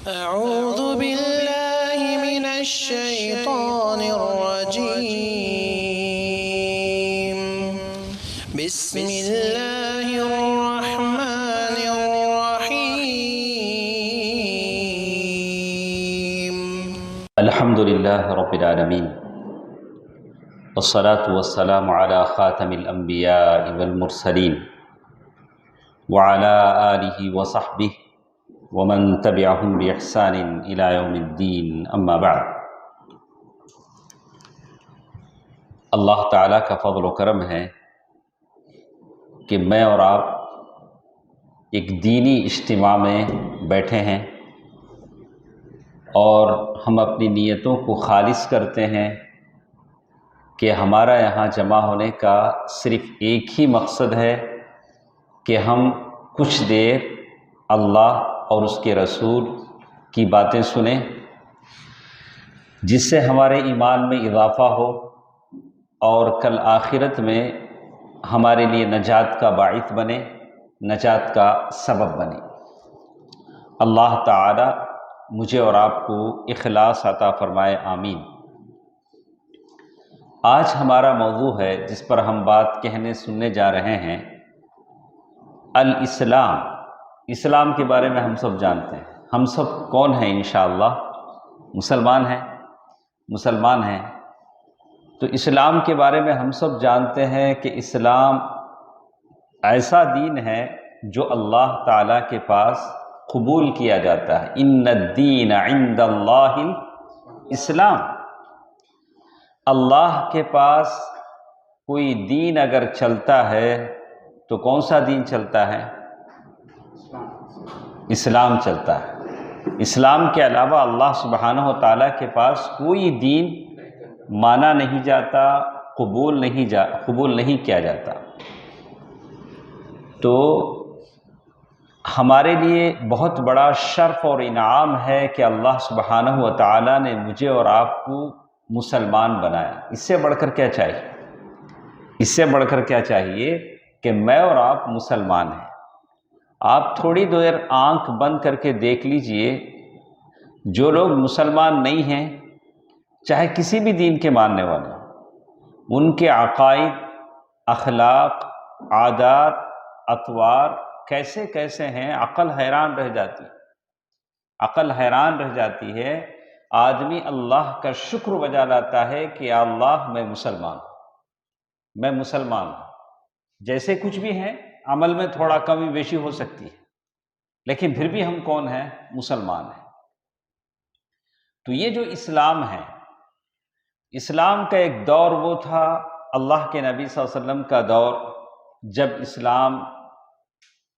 أعوذ بالله من الشيطان الرجيم بسم الله الرحمن الرحيم الحمد لله رب العالمين والصلاة والسلام على خاتم الأنبياء والمرسلين وعلى آله وصحبه ومن تبعهم بإحسان إلى يوم الدين أما بعد۔ اللہ تعالیٰ کا فضل و کرم ہے کہ میں اور آپ ایک دینی اجتماع میں بیٹھے ہیں اور ہم اپنی نیتوں کو خالص کرتے ہیں کہ ہمارا یہاں جمع ہونے کا صرف ایک ہی مقصد ہے کہ ہم کچھ دیر اللہ اور اس کے رسول کی باتیں سنیں، جس سے ہمارے ایمان میں اضافہ ہو اور کل آخرت میں ہمارے لیے نجات کا باعث بنے، نجات کا سبب بنے۔ اللہ تعالی مجھے اور آپ کو اخلاص عطا فرمائے، آمین۔ آج ہمارا موضوع ہے جس پر ہم بات کہنے سننے جا رہے ہیں، الاسلام۔ اسلام کے بارے میں ہم سب جانتے ہیں، ہم سب کون ہیں؟ انشاءاللہ مسلمان ہیں۔ تو اسلام کے بارے میں ہم سب جانتے ہیں کہ اسلام ایسا دین ہے جو اللہ تعالیٰ کے پاس قبول کیا جاتا ہے۔ ان الدین عند اللہ الاسلام۔ اللہ کے پاس کوئی دین اگر چلتا ہے تو کون سا دین چلتا ہے؟ اسلام چلتا ہے۔ اسلام کے علاوہ اللہ سبحانہ و تعالیٰ کے پاس کوئی دین مانا نہیں جاتا، قبول نہیں کیا جاتا۔ تو ہمارے لیے بہت بڑا شرف اور انعام ہے کہ اللہ سبحانہ و تعالیٰ نے مجھے اور آپ کو مسلمان بنایا۔ اس سے بڑھ کر کیا چاہیے کہ میں اور آپ مسلمان ہیں۔ آپ تھوڑی دیر آنکھ بند کر کے دیکھ لیجئے، جو لوگ مسلمان نہیں ہیں، چاہے کسی بھی دین کے ماننے والے، ان کے عقائد، اخلاق، عادات، اطوار کیسے ہیں، عقل حیران رہ جاتی ہے۔ آدمی اللہ کا شکر بجا لاتا ہے کہ یا اللہ میں مسلمان ہوں۔ جیسے کچھ بھی ہیں، عمل میں تھوڑا کمی بیشی ہو سکتی ہے، لیکن پھر بھی ہم کون ہیں؟ مسلمان ہیں۔ تو یہ جو اسلام ہے، اسلام کا ایک دور وہ تھا، اللہ کے نبی صلی اللہ علیہ وسلم کا دور، جب اسلام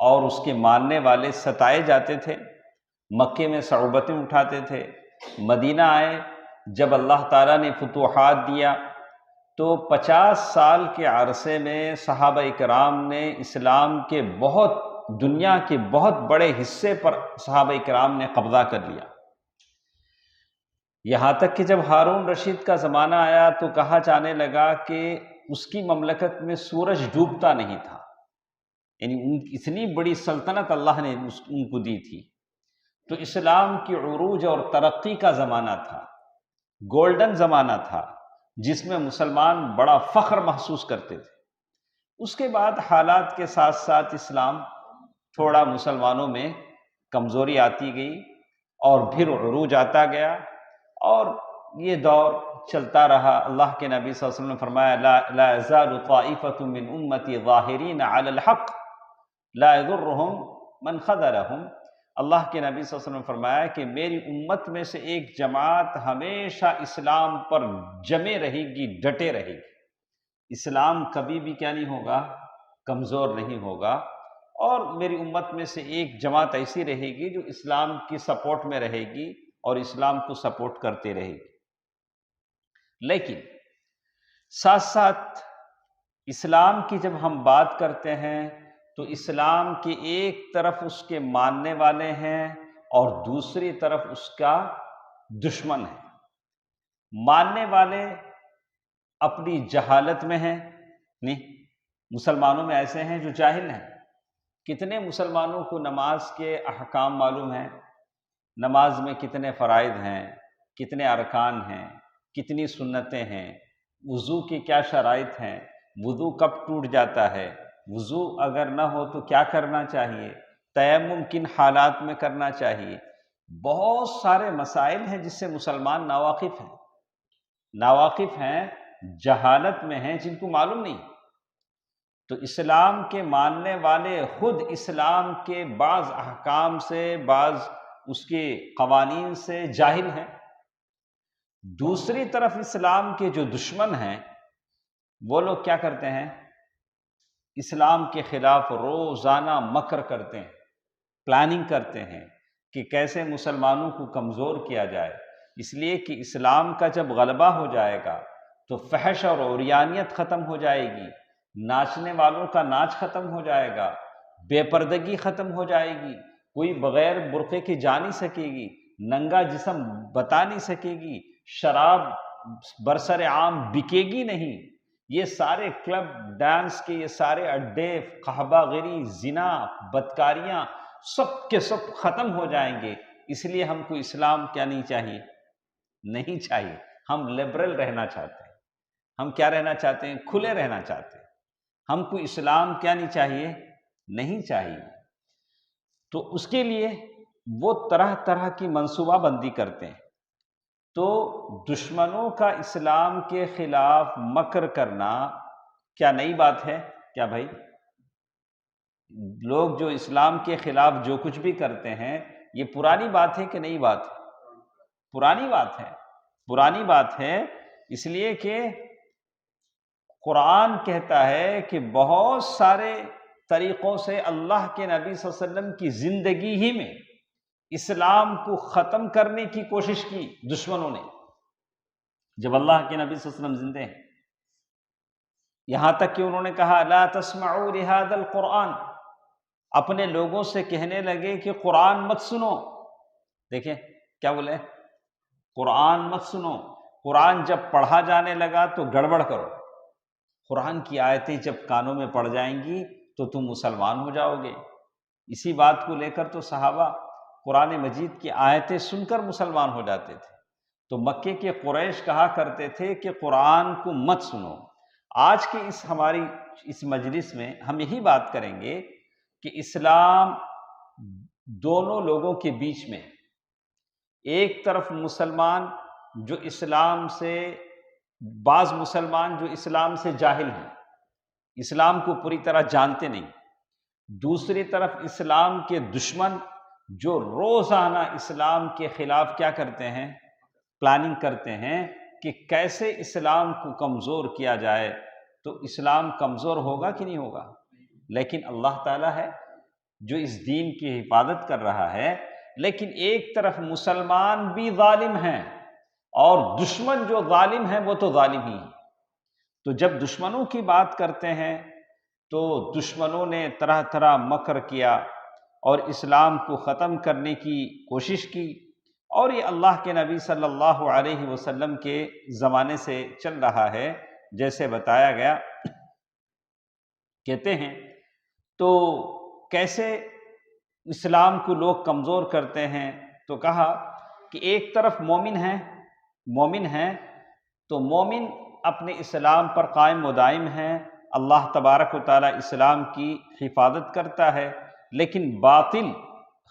اور اس کے ماننے والے ستائے جاتے تھے، مکے میں صعوبتیں اٹھاتے تھے۔ مدینہ آئے، جب اللہ تعالیٰ نے فتوحات دیا تو 50 سال کے عرصے میں صحابہ کرام نے اسلام کے دنیا کے بہت بڑے حصے پر صحابہ کرام نے قبضہ کر لیا۔ یہاں تک کہ جب ہارون رشید کا زمانہ آیا تو کہا جانے لگا کہ اس کی مملکت میں سورج ڈوبتا نہیں تھا، یعنی اتنی بڑی سلطنت اللہ نے ان کو دی تھی۔ تو اسلام کی عروج اور ترقی کا زمانہ تھا، گولڈن زمانہ تھا، جس میں مسلمان بڑا فخر محسوس کرتے تھے۔ اس کے بعد حالات کے ساتھ ساتھ اسلام تھوڑا مسلمانوں میں کمزوری آتی گئی اور پھر عروج آتا گیا، اور یہ دور چلتا رہا۔ اللہ کے نبی صلی اللہ علیہ وسلم نے فرمایا لا يزال طائفة من امتی ظاہرین علی الحق لا يضرهم من خذلهم۔ اللہ کے نبی صلی اللہ علیہ وسلم نے فرمایا کہ میری امت میں سے ایک جماعت ہمیشہ اسلام پر جمے رہے گی، ڈٹے رہے گی۔ اسلام کبھی بھی کیا نہیں ہوگا؟ کمزور نہیں ہوگا۔ اور میری امت میں سے ایک جماعت ایسی رہے گی جو اسلام کی سپورٹ میں رہے گی اور اسلام کو سپورٹ کرتے رہے گی۔ لیکن ساتھ ساتھ اسلام کی جب ہم بات کرتے ہیں تو اسلام کی ایک طرف اس کے ماننے والے ہیں اور دوسری طرف اس کا دشمن ہے۔ ماننے والے اپنی جہالت میں ہیں، نہیں، مسلمانوں میں ایسے ہیں جو جاہل ہیں۔ کتنے مسلمانوں کو نماز کے احکام معلوم ہیں، نماز میں کتنے فرائض ہیں، کتنے ارکان ہیں، کتنی سنتیں ہیں، وضو کی کیا شرائط ہیں، وضو کب ٹوٹ جاتا ہے، وضو اگر نہ ہو تو کیا کرنا چاہیے، تیمم کن حالات میں کرنا چاہیے، بہت سارے مسائل ہیں جس سے مسلمان ناواقف ہیں، جہالت میں ہیں، جن کو معلوم نہیں۔ تو اسلام کے ماننے والے خود اسلام کے بعض احکام سے، بعض اس کے قوانین سے جاہل ہیں۔ دوسری طرف اسلام کے جو دشمن ہیں وہ لوگ کیا کرتے ہیں، اسلام کے خلاف روزانہ مکر کرتے ہیں، پلاننگ کرتے ہیں کہ کیسے مسلمانوں کو کمزور کیا جائے، اس لیے کہ اسلام کا جب غلبہ ہو جائے گا تو فحش اور عریانیت ختم ہو جائے گی، ناچنے والوں کا ناچ ختم ہو جائے گا، بے پردگی ختم ہو جائے گی، کوئی بغیر برقعے کے جا نہیں سکے گی، ننگا جسم بتا نہیں سکے گی، شراب برسر عام بکے گی نہیں، یہ سارے کلب ڈانس کے یہ سارے اڈے، قحبہ گری، زنا، بدکاریاں سب کے سب ختم ہو جائیں گے۔ اس لیے ہم کو اسلام کیا نہیں چاہیے، نہیں چاہیے، ہم لبرل رہنا چاہتے ہیں، ہم کیا رہنا چاہتے ہیں، کھلے رہنا چاہتے ہیں، ہم کو اسلام کیا نہیں چاہیے، نہیں چاہیے۔ تو اس کے لیے وہ طرح طرح کی منصوبہ بندی کرتے ہیں۔ تو دشمنوں کا اسلام کے خلاف مکر کرنا کیا نئی بات ہے کیا بھائی؟ لوگ جو اسلام کے خلاف جو کچھ بھی کرتے ہیں یہ پرانی بات ہے کہ نئی بات ہے؟ پرانی بات ہے، پرانی بات ہے، اس لیے کہ قرآن کہتا ہے کہ بہت سارے طریقوں سے اللہ کے نبی صلی اللہ علیہ وسلم کی زندگی ہی میں اسلام کو ختم کرنے کی کوشش کی دشمنوں نے، جب اللہ کے نبی صلی اللہ علیہ وسلم زندے ہیں، یہاں تک کہ انہوں نے کہا لا تسمعوا لهذا القرآن، اپنے لوگوں سے کہنے لگے کہ قرآن مت سنو۔ دیکھیں کیا بولے، قرآن مت سنو۔ قرآن جب پڑھا جانے لگا تو گڑبڑ کرو، قرآن کی آیتیں جب کانوں میں پڑ جائیں گی تو تم مسلمان ہو جاؤ گے۔ اسی بات کو لے کر تو صحابہ قرآن مجید کی آیتیں سن کر مسلمان ہو جاتے تھے۔ تو مکے کے قریش کہا کرتے تھے کہ قرآن کو مت سنو۔ آج کے ہماری اس مجلس میں ہم یہی بات کریں گے کہ اسلام دونوں لوگوں کے بیچ میں، ایک طرف مسلمان جو اسلام سے، بعض مسلمان جو اسلام سے جاہل ہیں، اسلام کو پوری طرح جانتے نہیں، دوسری طرف اسلام کے دشمن جو روزانہ اسلام کے خلاف کیا کرتے ہیں، پلاننگ کرتے ہیں کہ کیسے اسلام کو کمزور کیا جائے۔ تو اسلام کمزور ہوگا کہ نہیں ہوگا؟ لیکن اللہ تعالیٰ ہے جو اس دین کی حفاظت کر رہا ہے، لیکن ایک طرف مسلمان بھی ظالم ہیں اور دشمن جو ظالم ہیں وہ تو ظالم ہی ہیں۔ تو جب دشمنوں کی بات کرتے ہیں تو دشمنوں نے طرح طرح مکر کیا اور اسلام کو ختم کرنے کی کوشش کی، اور یہ اللہ کے نبی صلی اللہ علیہ وسلم کے زمانے سے چل رہا ہے، جیسے بتایا گیا۔ کہتے ہیں تو کیسے اسلام کو لوگ کمزور کرتے ہیں، تو کہا کہ ایک طرف مومن ہیں تو مومن اپنے اسلام پر قائم و دائم ہیں، اللہ تبارک و تعالیٰ اسلام کی حفاظت کرتا ہے، لیکن باطل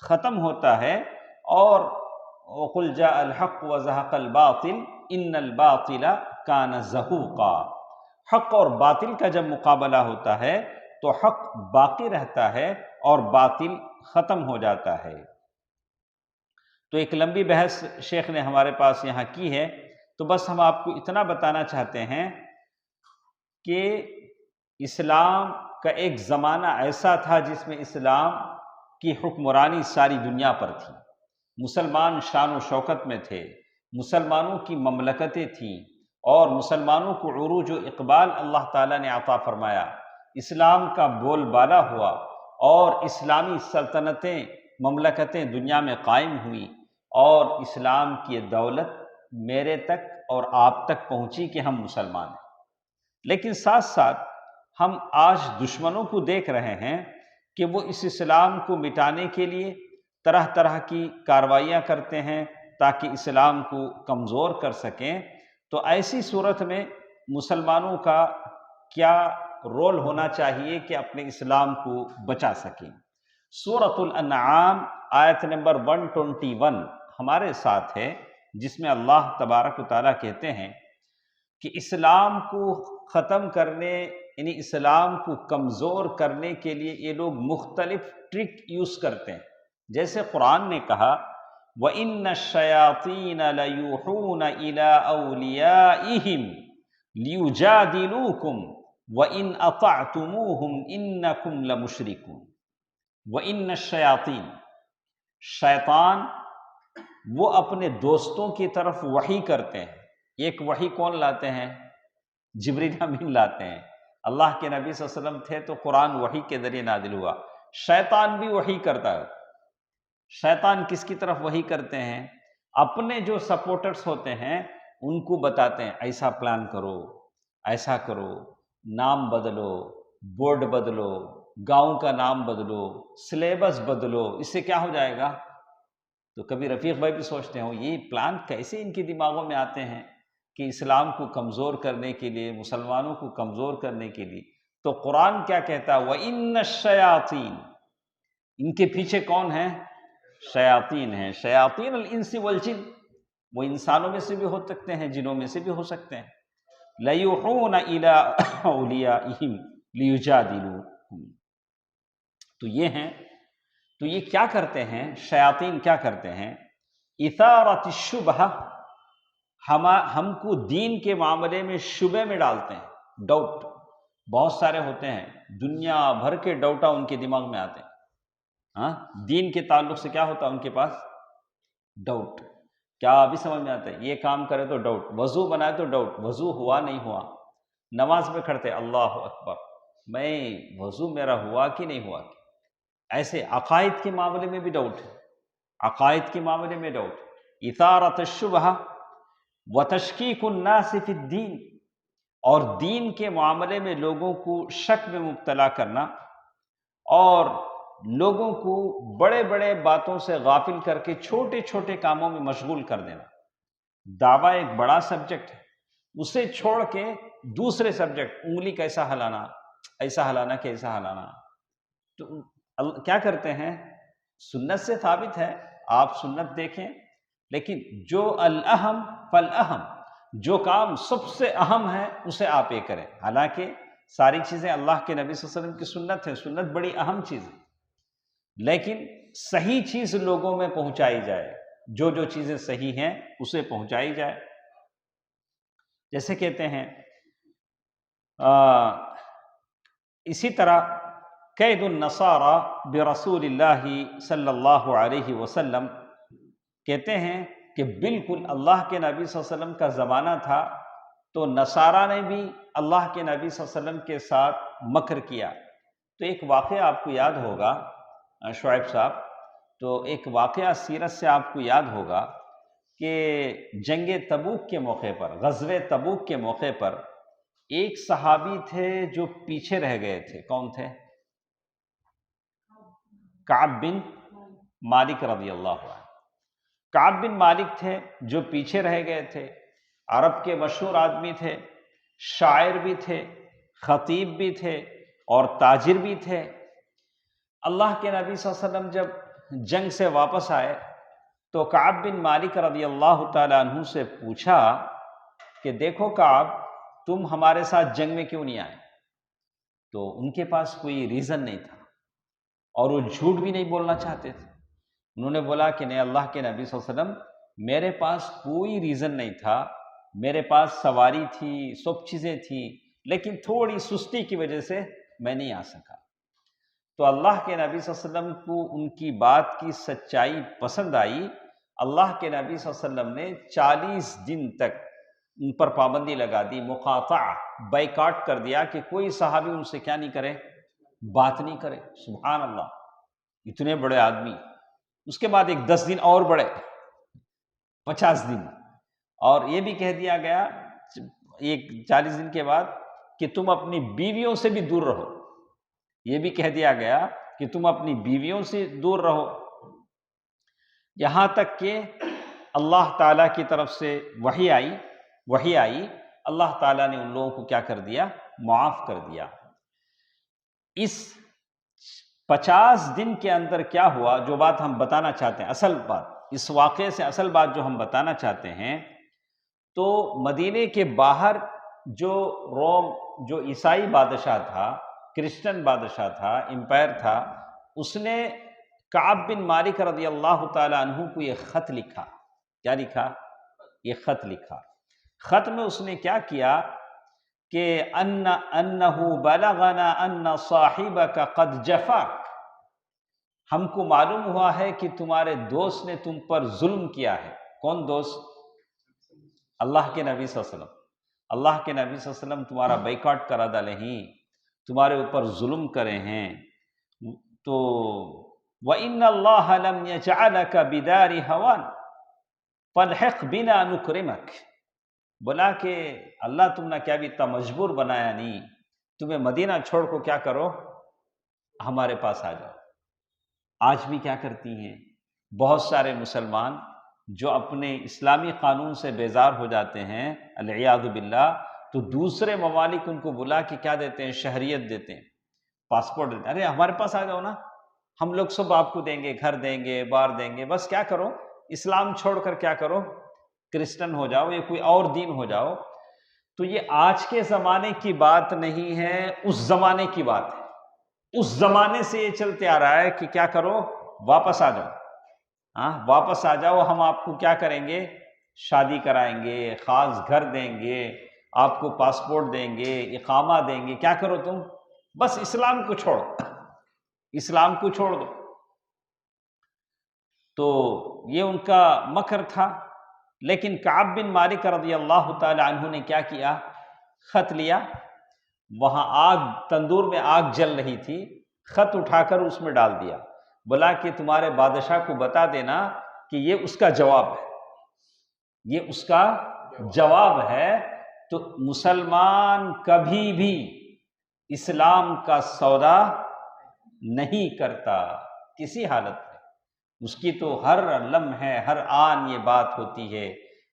ختم ہوتا ہے، اور وَقُلْ جَاءَ الْحَقُّ وَزَهَقَ الْبَاطِلُ إِنَّ الْبَاطِلَ كَانَ زَهُوقًا۔ حق اور باطل کا جب مقابلہ ہوتا ہے تو حق باقی رہتا ہے اور باطل ختم ہو جاتا ہے۔ تو ایک لمبی بحث شیخ نے ہمارے پاس یہاں کی ہے، تو بس ہم آپ کو اتنا بتانا چاہتے ہیں کہ اسلام کا ایک زمانہ ایسا تھا جس میں اسلام کی حکمرانی ساری دنیا پر تھی، مسلمان شان و شوکت میں تھے، مسلمانوں کی مملکتیں تھیں، اور مسلمانوں کو عروج و اقبال اللہ تعالیٰ نے عطا فرمایا، اسلام کا بول بالا ہوا، اور اسلامی سلطنتیں، مملکتیں دنیا میں قائم ہوئیں، اور اسلام کی دولت میرے تک اور آپ تک پہنچی کہ ہم مسلمان ہیں۔ لیکن ساتھ ساتھ ہم آج دشمنوں کو دیکھ رہے ہیں کہ وہ اس اسلام کو مٹانے کے لیے طرح طرح کی کارروائیاں کرتے ہیں تاکہ اسلام کو کمزور کر سکیں، تو ایسی صورت میں مسلمانوں کا کیا رول ہونا چاہیے کہ اپنے اسلام کو بچا سکیں؟ سورۃ الانعام آیت نمبر 121 ہمارے ساتھ ہے، جس میں اللہ تبارک و تعالیٰ کہتے ہیں کہ اسلام کو ختم کرنے، یعنی اسلام کو کمزور کرنے کے لیے یہ لوگ مختلف ٹرک یوز کرتے ہیں۔ جیسے قرآن نے کہا وَإِنَّ الشَّيَاطِينَ لَيُوحُونَ إِلَىٰ أَوْلِيَائِهِمْ لِيُجَادِلُوكُمْ وَإِنْ أَطَعْتُمُوهُمْ إِنَّكُمْ لَمُشْرِكُونَ۔ وَإِنَّ الشَّيَاطِينَ، شیطان وہ اپنے دوستوں کی طرف وحی کرتے ہیں۔ ایک وحی کون لاتے ہیں؟ جبریل امین لاتے ہیں۔ اللہ کے نبی صلی اللہ علیہ وسلم تھے تو قرآن وحی کے ذریعے نازل ہوا۔ شیطان بھی وحی کرتا ہے۔ شیطان کس کی طرف وحی کرتے ہیں؟ اپنے جو سپورٹرز ہوتے ہیں ان کو بتاتے ہیں ایسا پلان کرو، ایسا کرو، نام بدلو، بورڈ بدلو، گاؤں کا نام بدلو، سلیبس بدلو، اس سے کیا ہو جائے گا؟ تو کبھی رفیق بھائی بھی سوچتے ہوں یہ پلان کیسے ان کے دماغوں میں آتے ہیں کہ اسلام کو کمزور کرنے کے لیے، مسلمانوں کو کمزور کرنے کے لیے۔ تو قرآن کیا کہتا ہے؟ وَإِنَّ الشَّيَاطِينَ، ان کے پیچھے کون ہیں؟ شیاطین ہیں۔ شیاطین الانس والجن، وہ انسانوں میں سے بھی ہو سکتے ہیں، جنوں میں سے بھی ہو سکتے ہیں۔ لَيُوحُونَ إِلَىٰ أَوْلِيَائِهِمْ لِيُجَادِلُوكُمْ، تو یہ ہیں، تو یہ کیا کرتے ہیں؟ شیاطین کیا کرتے ہیں؟ اثارت الشبہ، ہم کو دین کے معاملے میں شبہ میں ڈالتے ہیں، ڈاؤٹ۔ بہت سارے ہوتے ہیں، دنیا بھر کے ڈاؤٹا ان کے دماغ میں آتے ہیں۔ ہاں، دین کے تعلق سے کیا ہوتا ہے ان کے پاس؟ ڈاؤٹ۔ کیا ابھی سمجھ میں آتا ہے؟ یہ کام کرے تو ڈاؤٹ، وضو بنائے تو ڈاؤٹ، وضو ہوا نہیں ہوا، نماز میں کھڑتے اللہ اکبر، میں وضو میرا ہوا کہ نہیں ہوا۔ ایسے عقائد کے معاملے میں بھی ڈاؤٹ ہے، عقائد کے معاملے میں ڈاؤٹ۔ اثارت الشبہ وتشکیک الناس فی الدین، اور دین کے معاملے میں لوگوں کو شک میں مبتلا کرنا، اور لوگوں کو بڑے بڑے باتوں سے غافل کر کے چھوٹے چھوٹے کاموں میں مشغول کر دینا۔ دعویٰ ایک بڑا سبجیکٹ ہے، اسے چھوڑ کے دوسرے سبجیکٹ، انگلی کیسا ہلانا، ایسا ہلانا کیسا ہلانا، تو کیا کرتے ہیں؟ سنت سے ثابت ہے، آپ سنت دیکھیں، لیکن جو الاہم فالاہم، جو کام سب سے اہم ہے اسے آپ یہ کریں۔ حالانکہ ساری چیزیں اللہ کے نبی صلی اللہ علیہ وسلم کی سنت ہے، سنت بڑی اہم چیز ہے، لیکن صحیح چیز لوگوں میں پہنچائی جائے، جو جو چیزیں صحیح ہیں اسے پہنچائی جائے۔ جیسے کہتے ہیں اسی طرح قید النصارى برسول اللہ صلی اللہ علیہ وسلم، کہتے ہیں کہ بالکل اللہ کے نبی صلی اللہ علیہ وسلم کا زمانہ تھا تو نصارہ نے بھی اللہ کے نبی صلی اللہ علیہ وسلم کے ساتھ مکر کیا۔ تو ایک واقعہ آپ کو یاد ہوگا شعیب صاحب، تو ایک واقعہ سیرت سے آپ کو یاد ہوگا کہ جنگ تبوک کے موقع پر، غزوہ تبوک کے موقع پر ایک صحابی تھے جو پیچھے رہ گئے تھے۔ کون تھے؟ کعب بن مالک رضی اللہ عنہ۔ کعب بن مالک تھے جو پیچھے رہ گئے تھے، عرب کے مشہور آدمی تھے، شاعر بھی تھے، خطیب بھی تھے اور تاجر بھی تھے۔ اللہ کے نبی صلی اللہ علیہ وسلم جب جنگ سے واپس آئے تو کعب بن مالک رضی اللہ تعالیٰ عنہ سے پوچھا کہ دیکھو کعب، تم ہمارے ساتھ جنگ میں کیوں نہیں آئے؟ تو ان کے پاس کوئی ریزن نہیں تھا اور وہ جھوٹ بھی نہیں بولنا چاہتے تھے۔ انہوں نے بولا کہ نہیں اللہ کے نبی صلی اللہ علیہ وسلم، میرے پاس کوئی ریزن نہیں تھا، میرے پاس سواری تھی، سب چیزیں تھیں، لیکن تھوڑی سستی کی وجہ سے میں نہیں آ سکا۔ تو اللہ کے نبی صلی اللہ علیہ وسلم کو ان کی بات کی سچائی پسند آئی۔ اللہ کے نبی صلی اللہ علیہ وسلم نے 40 دن تک ان پر پابندی لگا دی، مقاطعہ، بائیکاٹ کر دیا کہ کوئی صحابی ان سے کیا نہیں کرے، بات نہیں کرے۔ سبحان اللہ، اتنے بڑے آدمی۔ اس کے بعد ایک 10 دن اور بڑھے، 50 دن، اور یہ بھی کہہ دیا گیا ایک 40 دن کے بعد کہ تم اپنی بیویوں سے بھی دور رہو۔ یہ بھی کہہ دیا گیا کہ تم اپنی بیویوں سے دور رہو۔ یہاں تک کہ اللہ تعالیٰ کی طرف سے وحی آئی، اللہ تعالیٰ نے ان لوگوں کو کیا کر دیا؟ معاف کر دیا۔ اس 50 دن کے اندر کیا ہوا، جو بات ہم بتانا چاہتے ہیں، اصل بات اس واقعے سے اصل بات جو ہم بتانا چاہتے ہیں، تو مدینے کے باہر جو روم، جو عیسائی بادشاہ تھا، کرسچن بادشاہ تھا، امپائر تھا، اس نے کعب بن مالک رضی اللہ تعالیٰ عنہ کو یہ خط لکھا۔ کیا لکھا؟ یہ خط لکھا۔ خط میں اس نے کیا کیا کہ انہ بلغنا ان صاحبک قد جفاک، ہم کو معلوم ہوا ہے کہ تمہارے دوست نے تم پر ظلم کیا ہے۔ کون دوست؟ اللہ کے نبی صلی اللہ علیہ وسلم۔ اللہ کے نبی صلی اللہ علیہ وسلم تمہارا بائیکاٹ کرا ڈالے ہیں، تمہارے اوپر ظلم کرے ہیں۔ تو وَإِنَّ اللَّهَ لَمْ يَجْعَلَكَ بِدَارِ هَوَانٍ فَالْحِقْ بِنَا نُكْرِمَكَ، بولا کہ اللہ تم نے کیا بھی اتنا مجبور بنایا نہیں، تمہیں مدینہ چھوڑ کو کیا کرو، ہمارے پاس آ جاؤ۔ آج بھی کیا کرتی ہیں بہت سارے مسلمان جو اپنے اسلامی قانون سے بیزار ہو جاتے ہیں العیاذ باللہ، تو دوسرے ممالک ان کو بلا کے کیا دیتے ہیں؟ شہریت دیتے ہیں، پاسپورٹ دیتے ہیں۔ ارے ہمارے پاس آ جاؤ نا، ہم لوگ سب آپ کو دیں گے، گھر دیں گے، بار دیں گے، بس کیا کرو، اسلام چھوڑ کر کیا کرو، کرسچن ہو جاؤ یا کوئی اور دین ہو جاؤ۔ تو یہ آج کے زمانے کی بات نہیں ہے، اس زمانے کی بات ہے۔ اس زمانے سے یہ چلتے آ رہا ہے کہ کیا کرو، واپس آ جاؤ، ہاں واپس آ جاؤ، ہم آپ کو کیا کریں گے، شادی کرائیں گے، خاص گھر دیں گے، آپ کو پاسپورٹ دیں گے، اقامہ دیں گے، کیا کرو تم، بس اسلام کو چھوڑو، اسلام کو چھوڑ دو۔ تو یہ ان کا مکر تھا۔ لیکن کعب بن مالک رضی اللہ تعالی عنہ نے کیا کیا؟ خط لیا، وہاں آگ، تندور میں آگ جل رہی تھی، خط اٹھا کر اس میں ڈال دیا، بولا کہ تمہارے بادشاہ کو بتا دینا کہ یہ اس کا جواب ہے، یہ اس کا جواب ہے۔ تو مسلمان کبھی بھی اسلام کا سودا نہیں کرتا کسی حالت میں، اس کی تو ہر لمحے ہر آن یہ بات ہوتی ہے،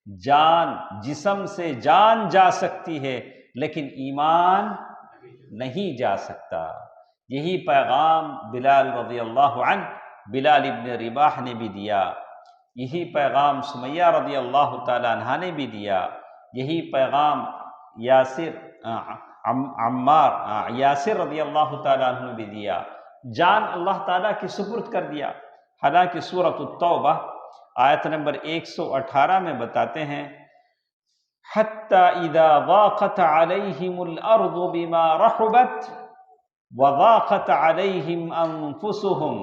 جان، جسم سے جان جا سکتی ہے لیکن ایمان نہیں جا سکتا۔ یہی پیغام بلال رضی اللہ عنہ، بلال ابن رباح نے بھی دیا، یہی پیغام سمیہ رضی اللہ تعالی عنہ نے بھی دیا، یہی پیغام یاسر رضی اللہ تعالی عنہ نے بھی دیا، جان اللہ تعالیٰ کی سپرد کر دیا۔ حالانکہ سورۃ التوبہ آیت نمبر 118 میں بتاتے ہیں حتی اذا ضاقت علیہم الارض بما رحبت وضاقت علیہم انفسہم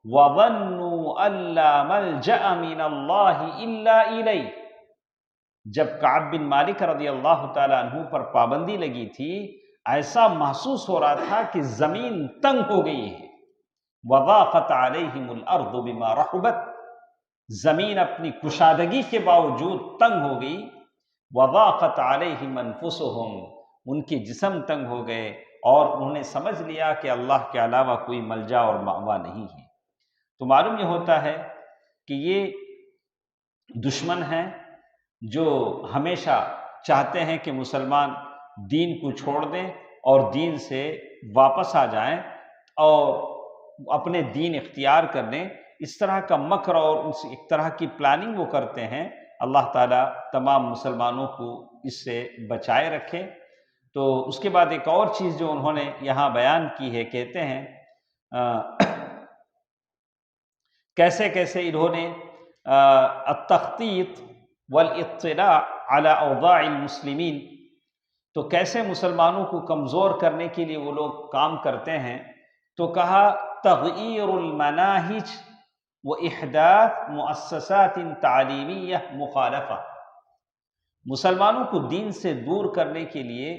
وظنوا ان لا ملجأ من اللہ الا الیہ۔ جب کعب بن مالک رضی اللہ تعالیٰ عنہ پر پابندی لگی تھی، ایسا محسوس ہو رہا تھا کہ زمین تنگ ہو گئی ہے۔ وضاقت علیہم الارض بما رحبت، زمین اپنی کشادگی کے باوجود تنگ ہو گئی۔ وضاقت علیہم انفسہم، ان کے جسم تنگ ہو گئے اور انہوں نے سمجھ لیا کہ اللہ کے علاوہ کوئی ملجا اور مأویٰ نہیں ہے۔ تو معلوم یہ ہوتا ہے کہ یہ دشمن ہیں جو ہمیشہ چاہتے ہیں کہ مسلمان دین کو چھوڑ دیں اور دین سے واپس آ جائیں اور اپنے دین اختیار کر لیں۔ اس طرح کا مکر اور ایک طرح کی پلاننگ وہ کرتے ہیں۔ اللہ تعالیٰ تمام مسلمانوں کو اس سے بچائے رکھے۔ تو اس کے بعد ایک اور چیز جو انہوں نے یہاں بیان کی ہے، کہتے ہیں کیسے کیسے انہوں نے التخطیط والاطلاع علی اوضاع المسلمین، تو کیسے مسلمانوں کو کمزور کرنے کے لیے وہ لوگ کام کرتے ہیں۔ تو کہا تغییر المناہج و احداث مؤسسات تعلیمیہ مخالفہ، مسلمانوں کو دین سے دور کرنے کے لیے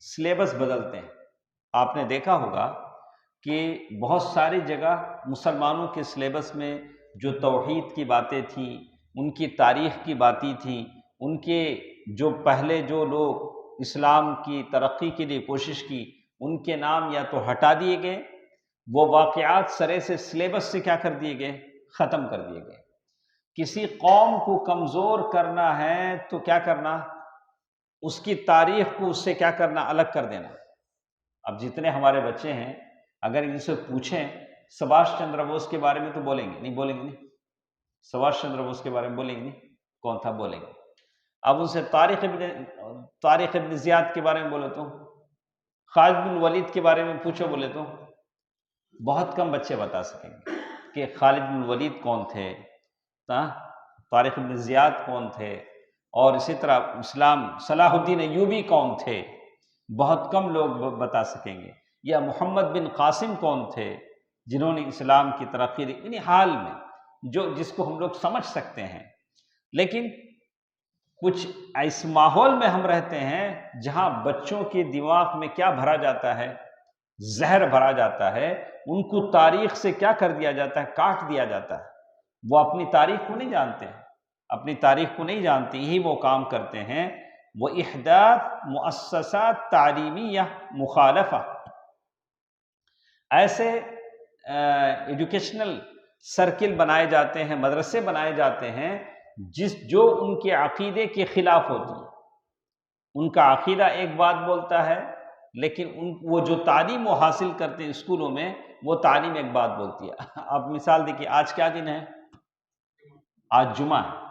سلیبس بدلتے ہیں۔ آپ نے دیکھا ہوگا کہ بہت ساری جگہ مسلمانوں کے سلیبس میں جو توحید کی باتیں تھیں، ان کی تاریخ کی باتیں تھیں، ان کے جو پہلے جو لوگ اسلام کی ترقی کے لیے کوشش کی، ان کے نام یا تو ہٹا دیے گئے، وہ واقعات سرے سے سلیبس سے کیا کر دیے گئے، ختم کر دیے گئے۔ کسی قوم کو کمزور کرنا ہے تو کیا کرنا؟ اس کی تاریخ کو اس سے کیا کرنا؟ الگ کر دینا۔ اب جتنے ہمارے بچے ہیں اگر ان سے پوچھیں سبھاش چندر بوس کے بارے میں تو بولیں گے نہیں، بولیں گے نہیں، سبھاش چندر بوس کے بارے میں بولیں گے نہیں، کون تھا بولیں گے۔ اب ان سے طارق ابن زیاد کے بارے میں بولے تو، خالد بن الولید کے بارے میں پوچھو بولے تو بہت کم بچے بتا سکیں گے کہ خالد بن الولید کون تھے، طارق بن زیاد کون تھے، اور اسی طرح صلاح الدین ایوبی کون تھے، بہت کم لوگ بتا سکیں گے، یا محمد بن قاسم کون تھے جنہوں نے اسلام کی ترقی دی، یعنی حال میں جس کو ہم لوگ سمجھ سکتے ہیں۔ لیکن کچھ اس ماحول میں ہم رہتے ہیں جہاں بچوں کے دماغ میں کیا بھرا جاتا ہے؟ زہر بھرا جاتا ہے، ان کو تاریخ سے کیا کر دیا جاتا ہے؟ کاٹ دیا جاتا ہے۔ وہ اپنی تاریخ کو نہیں جانتے ہیں، اپنی تاریخ کو نہیں جانتے ہی وہ کام کرتے ہیں۔ وہ احداث مؤسسات تعلیمیہ مخالفہ، ایسے ایڈوکیشنل سرکل بنائے جاتے ہیں، مدرسے بنائے جاتے ہیں جو ان کے عقیدے کے خلاف ہوتی ہے۔ ان کا عقیدہ ایک بات بولتا ہے، لیکن وہ جو تعلیم وہ حاصل کرتے ہیں اسکولوں میں، وہ تعلیم ایک بات بولتی ہے۔ آپ مثال دیکھیے، آج کیا دن ہے؟ آج جمعہ ہے۔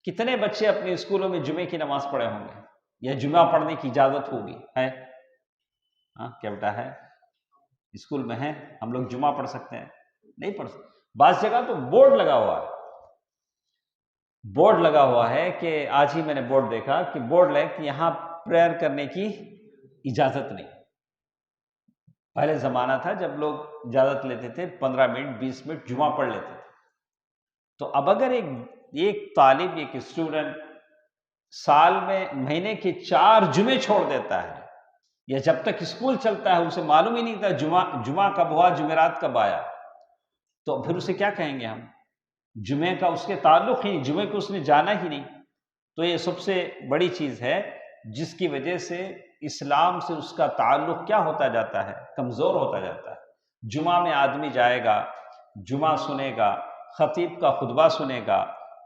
کتنے بچے اپنے اسکولوں میں جمعے کی نماز پڑھے ہوں گے، یا جمعہ پڑھنے کی اجازت ہوگی؟ ہے کیا بیٹا ہے؟ اسکول میں ہے، ہم لوگ جمعہ پڑھ سکتے ہیں؟ نہیں پڑھ سکتے۔ بعض جگہ تو بورڈ لگا ہوا ہے، بورڈ لگا ہوا ہے کہ آج ہی میں نے بورڈ دیکھا کہ بورڈ لے کہ یہاں پریئر کرنے کی اجازت نہیں۔ پہلے زمانہ تھا جب لوگ اجازت لیتے تھے، 15 منٹ 20 منٹ جمعہ پڑھ لیتے تھے۔ تو اب اگر ایک طالب، ایک اسٹوڈنٹ سال میں مہینے کے 4 جمعے چھوڑ دیتا ہے، یا جب تک اسکول چلتا ہے اسے معلوم ہی نہیں تھا جمعہ کب ہوا، جمعرات کب آیا، تو پھر اسے کیا کہیں گے ہم؟ جمعے کا اس کے تعلق ہی، جمعے کو اس نے جانا ہی نہیں۔ تو یہ سب سے بڑی چیز ہے جس کی وجہ سے اسلام سے اس کا تعلق کیا ہوتا جاتا ہے؟ کمزور ہوتا جاتا ہے۔ جمعہ میں آدمی جائے گا، جمعہ سنے گا، خطیب کا خطبہ سنے گا،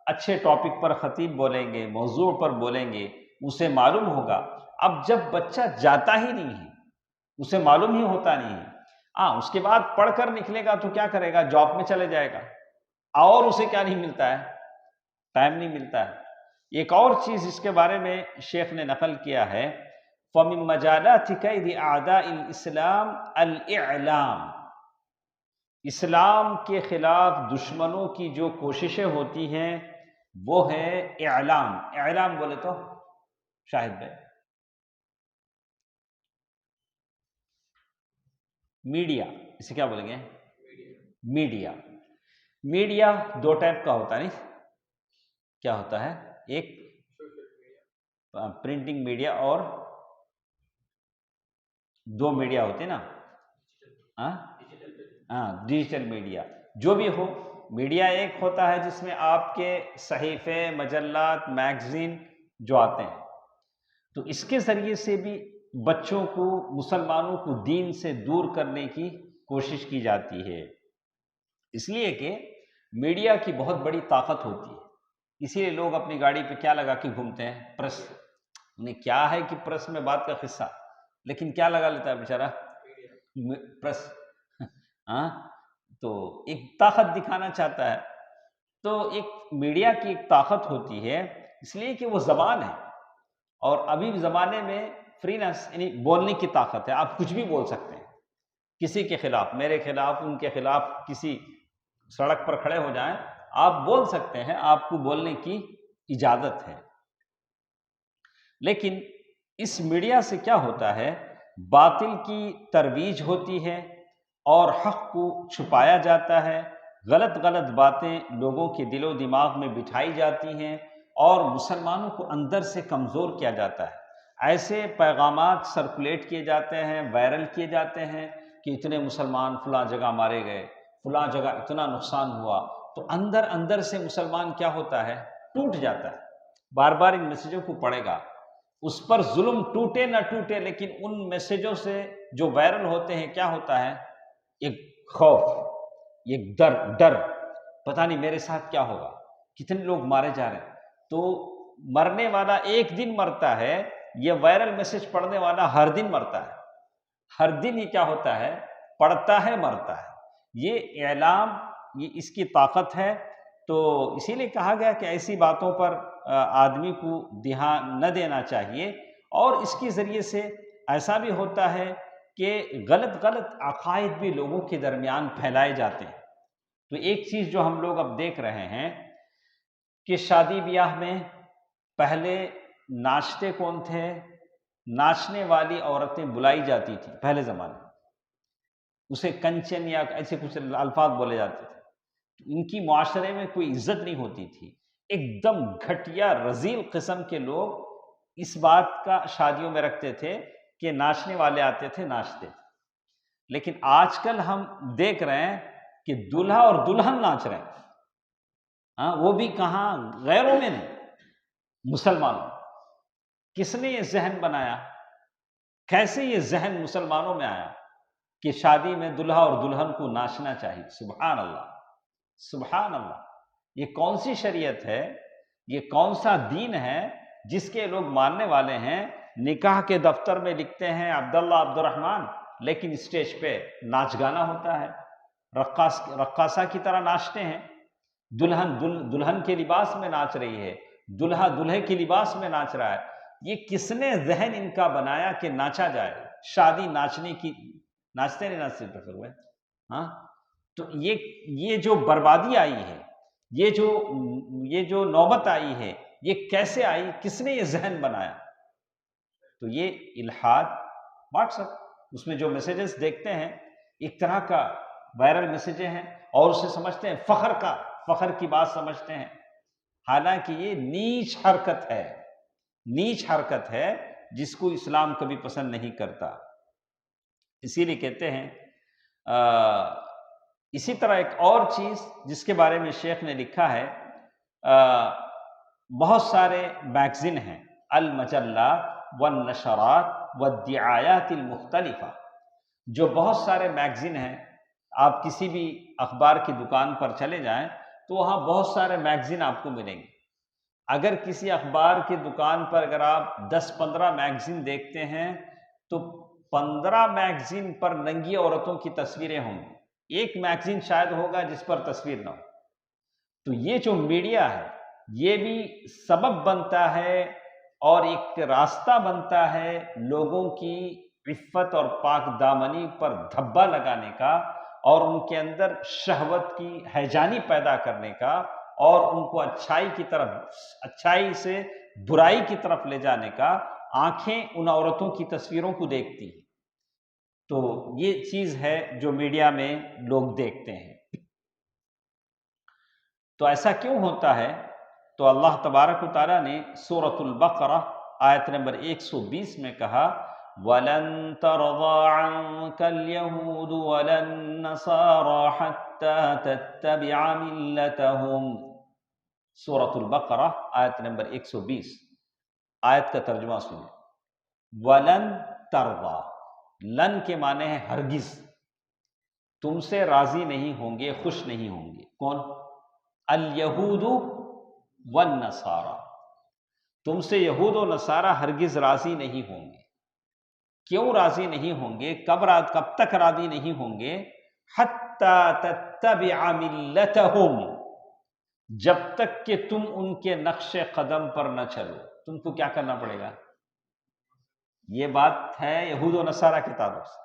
اچھے ٹاپک پر خطیب بولیں گے، موضوع پر بولیں گے، اسے معلوم ہوگا۔ اب جب بچہ جاتا ہی نہیں ہے، اسے معلوم ہی ہوتا نہیں ہے، اس کے بعد پڑھ کر نکلے گا تو کیا کرے گا؟ جاب میں چلے جائے گا، اور اسے کیا نہیں ملتا ہے؟ ٹائم نہیں ملتا ہے۔ ایک اور چیز اس کے بارے میں شیخ نے نقل کیا ہے، فَمِن مَجَالَاتِ كَيْدِ أَعْدَاءِ الْإِسْلَامِ الْإِعْلَامِ، اسلام کے خلاف دشمنوں کی جو کوششیں ہوتی ہیں وہ ہے اعلام۔ اعلام بولے تو شاہد بھائی، میڈیا، اسے کیا بولیں گے؟ میڈیا۔ میڈیا 2 ٹائپ کا ہوتا ہے، نہیں کیا ہوتا ہے؟ ایک پرنٹنگ میڈیا، اور 2 میڈیا ہوتے نا، ڈیجیٹل میڈیا۔ جو بھی ہو، میڈیا ایک ہوتا ہے جس میں آپ کے صحیفے، مجلات، میگزین جو آتے ہیں، تو اس کے ذریعے سے بھی بچوں کو، مسلمانوں کو دین سے دور کرنے کی کوشش کی جاتی ہے۔ اس لیے کہ میڈیا کی بہت بڑی طاقت ہوتی ہے، اسی لیے لوگ اپنی گاڑی پہ کیا لگا کے گھومتے ہیں؟ پریس۔ انہیں کیا ہے کہ پریس میں بات کا قصہ، لیکن کیا لگا لیتا ہے بیچارہ؟ پریس۔ تو ایک طاقت دکھانا چاہتا ہے۔ تو ایک میڈیا کی ایک طاقت ہوتی ہے، اس لیے کہ وہ زبان ہے، اور ابھی زمانے میں فرینس، یعنی بولنے کی طاقت ہے، آپ کچھ بھی بول سکتے ہیں کسی کے خلاف، میرے خلاف، ان کے خلاف، کسی سڑک پر کھڑے ہو جائیں آپ بول سکتے ہیں، آپ کو بولنے کی اجازت ہے۔ لیکن اس میڈیا سے کیا ہوتا ہے؟ باطل کی ترویج ہوتی ہے اور حق کو چھپایا جاتا ہے، غلط باتیں لوگوں کے دل و دماغ میں بٹھائی جاتی ہیں، اور مسلمانوں کو اندر سے کمزور کیا جاتا ہے۔ ایسے پیغامات سرکولیٹ کیے جاتے ہیں، وائرل کیے جاتے ہیں کہ اتنے مسلمان فلاں جگہ مارے گئے، فلاں جگہ اتنا نقصان ہوا، تو اندر سے مسلمان کیا ہوتا ہے؟ ٹوٹ جاتا ہے۔ بار بار ان میسیجوں کو پڑھے گا، اس پر ظلم ٹوٹے نہ ٹوٹے، لیکن ان میسیجوں سے جو وائرل ہوتے ہیں کیا ہوتا ہے؟ ایک خوف، ایک ڈر، پتہ نہیں میرے ساتھ کیا ہوگا، کتنے لوگ مارے جا رہے ہیں. تو مرنے والا ایک دن مرتا ہے، یہ وائرل میسج پڑھنے والا ہر دن مرتا ہے. ہر دن یہ کیا ہوتا ہے؟ پڑھتا ہے، مرتا ہے. یہ اعلام، یہ اس کی طاقت ہے. تو اسی لیے کہا گیا کہ ایسی باتوں پر آدمی کو دھیان نہ دینا چاہیے. اور اس کے ذریعے سے ایسا بھی ہوتا ہے کہ غلط عقائد بھی لوگوں کے درمیان پھیلائے جاتے ہیں. تو ایک چیز جو ہم لوگ اب دیکھ رہے ہیں کہ شادی بیاہ میں پہلے ناچتے کون تھے؟ ناچنے والی عورتیں بلائی جاتی تھیں پہلے زمانے میں، اسے کنچن یا ایسے کچھ الفاظ بولے جاتے تھے. ان کی معاشرے میں کوئی عزت نہیں ہوتی تھی. ایک دم گھٹیا رذیل قسم کے لوگ اس بات کا شادیوں میں رکھتے تھے کہ ناچنے والے آتے تھے، ناچتے تھے. لیکن آج کل ہم دیکھ رہے ہیں کہ دولہا اور دلہن ناچ رہے ہیں. ہاں، وہ بھی کہاں؟ غیروں میں نہیں، مسلمانوں. کس نے یہ ذہن بنایا؟ کیسے یہ ذہن مسلمانوں میں آیا کہ شادی میں دلہا اور دلہن کو ناچنا چاہیے؟ سبحان اللہ، سبحان اللہ. یہ کون سی شریعت ہے؟ یہ کون سا دین ہے جس کے لوگ ماننے والے ہیں؟ نکاح کے دفتر میں لکھتے ہیں عبداللہ عبد الرحمن، لیکن اسٹیج پہ ناچ گانا ہوتا ہے، رقاصہ کی طرح ناچتے ہیں. دلہن کے لباس میں ناچ رہی ہے، دلہا دلہے کے لباس میں ناچ رہا ہے. یہ کس نے ذہن ان کا بنایا کہ ناچا جائے؟ شادی ناچنے کی، ناچتے نہیں ناچتے پھر ہوئے. ہاں، تو یہ جو بربادی آئی ہے، یہ جو نوبت آئی ہے، یہ کیسے آئی؟ کس نے یہ ذہن بنایا؟ تو یہ الحاد. واٹس ایپ اس میں جو میسیجز دیکھتے ہیں ایک طرح کا وائرل میسیجیں ہیں، اور اسے سمجھتے ہیں فخر کی بات سمجھتے ہیں. حالانکہ یہ نیچ حرکت ہے جس کو اسلام کبھی پسند نہیں کرتا. اسی لیے کہتے ہیں اسی طرح ایک اور چیز جس کے بارے میں شیخ نے لکھا ہے، بہت سارے میگزین ہیں، المجلات والنشرات والدعایات المختلفہ. جو بہت سارے میگزین ہیں، آپ کسی بھی اخبار کی دکان پر چلے جائیں تو وہاں بہت سارے میگزین آپ کو ملیں گے. اگر کسی اخبار کی دکان پر اگر آپ 10-15 میگزین دیکھتے ہیں تو 15 میگزین پر ننگی عورتوں کی تصویریں ہوں گی. ایک میگزین شاید ہوگا جس پر تصویر نہ ہو. تو یہ جو میڈیا ہے یہ بھی سبب بنتا ہے اور ایک راستہ بنتا ہے لوگوں کی عفت اور پاک دامنی پر دھبا لگانے کا، اور ان کے اندر شہوت کی ہیجانی پیدا کرنے کا، اور ان کو اچھائی سے برائی کی طرف لے جانے کا. آنکھیں ان عورتوں کی تصویروں کو دیکھتی ہیں. تو یہ چیز ہے جو میڈیا میں لوگ دیکھتے ہیں. تو ایسا کیوں ہوتا ہے؟ تو اللہ تبارک و تعالیٰ نے سورۃ البقرہ آیت نمبر 120 میں کہا وَلَن تَرْضَىٰ عَنكَ الْيَهُودُ وَلَا النَّصَارَىٰ حَتَّىٰ تَتَّبِعَ مِلَّتَهُمْ. سورۃ البقرہ آیت نمبر 120. آیت کا ترجمہ سنیں. وَلَن تَرْضَىٰ، لن کے معنی ہے ہرگز، تم سے راضی نہیں ہوں گے، خوش نہیں ہوں گے. کون؟ الیہود والنصارى، تم سے یہود و نصارہ ہرگز راضی نہیں ہوں گے. کیوں راضی نہیں ہوں گے؟ کب تک راضی نہیں ہوں گے؟ حتی تتبع ملتہم، جب تک کہ تم ان کے نقش قدم پر نہ چلو. تم کو کیا کرنا پڑے گا؟ یہ بات ہے یہود و نصارہ کے تعلق سے.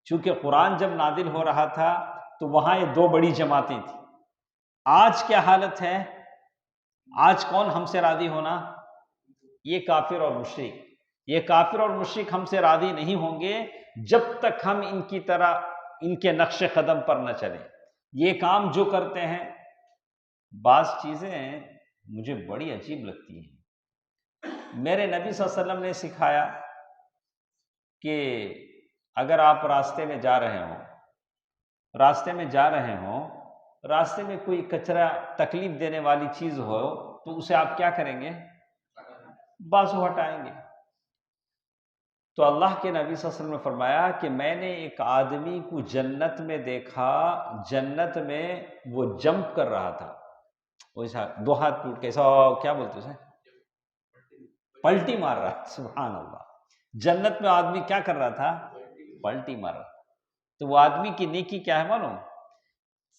چونکہ قرآن جب نازل ہو رہا تھا تو وہاں یہ دو بڑی جماعتیں تھیں. آج کیا حالت ہے؟ آج کون ہم سے راضی ہونا؟ یہ کافر اور مشرک. یہ کافر اور مشرک ہم سے راضی نہیں ہوں گے جب تک ہم ان کی طرح ان کے نقش قدم پر نہ چلیں. یہ کام جو کرتے ہیں، بعض چیزیں مجھے بڑی عجیب لگتی ہیں. میرے نبی صلی اللہ علیہ وسلم نے سکھایا کہ اگر آپ راستے میں جا رہے ہوں، راستے میں کوئی کچرا تکلیف دینے والی چیز ہو تو اسے آپ کیا کریں گے؟ بازو ہٹائیں گے. تو اللہ کے نبی صلی اللہ علیہ وسلم نے فرمایا کہ میں نے ایک آدمی کو جنت میں دیکھا، جنت میں وہ جمپ کر رہا تھا، ویسا دو ہاتھ ٹوٹ کے ایسا کیا بولتے اسے، پلٹی مار رہا. سبحان اللہ. جنت میں آدمی کیا کر رہا تھا؟ پلٹی مار رہا. تو وہ آدمی کی نیکی کیا ہے معلوم؟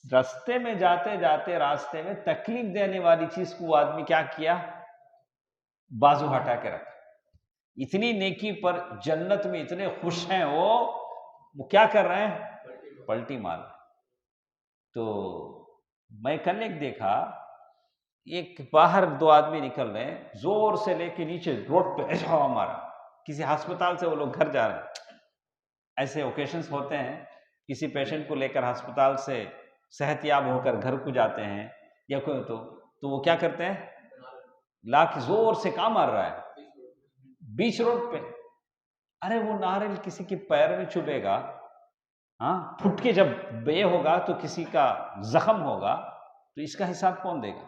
راستے میں جاتے جاتے راستے میں تکلیف دینے والی چیز کو وہ آدمی کیا کیا؟ بازو ہٹا کے رکھا. اتنی نیکی پر جنت میں اتنے خوش ہیں وہ کیا کر رہے ہیں؟ پلٹی مار رہے ہیں. تو میں کل ایک دیکھا، ایک باہر دو آدمی نکل رہے ہیں، زور سے لے کے نیچے روڈ پہ ایسا ہوا مارا. کسی ہسپتال سے وہ لوگ گھر جا رہے ہیں. ایسے اوکیشنز ہوتے ہیں، کسی پیشنٹ کو لے کر ہسپتال سے صحت یاب ہو کر گھر کو جاتے ہیں یا کوئی تو وہ کیا کرتے ہیں؟ لا کے زور سے کہاں مار رہا ہے؟ بیچ روڈ پہ. ارے وہ ناریل کسی کے پیر میں چبھے گا، ہاں پھٹ کے جب بے ہوگا تو کسی کا زخم ہوگا، تو اس کا حساب کون دے گا؟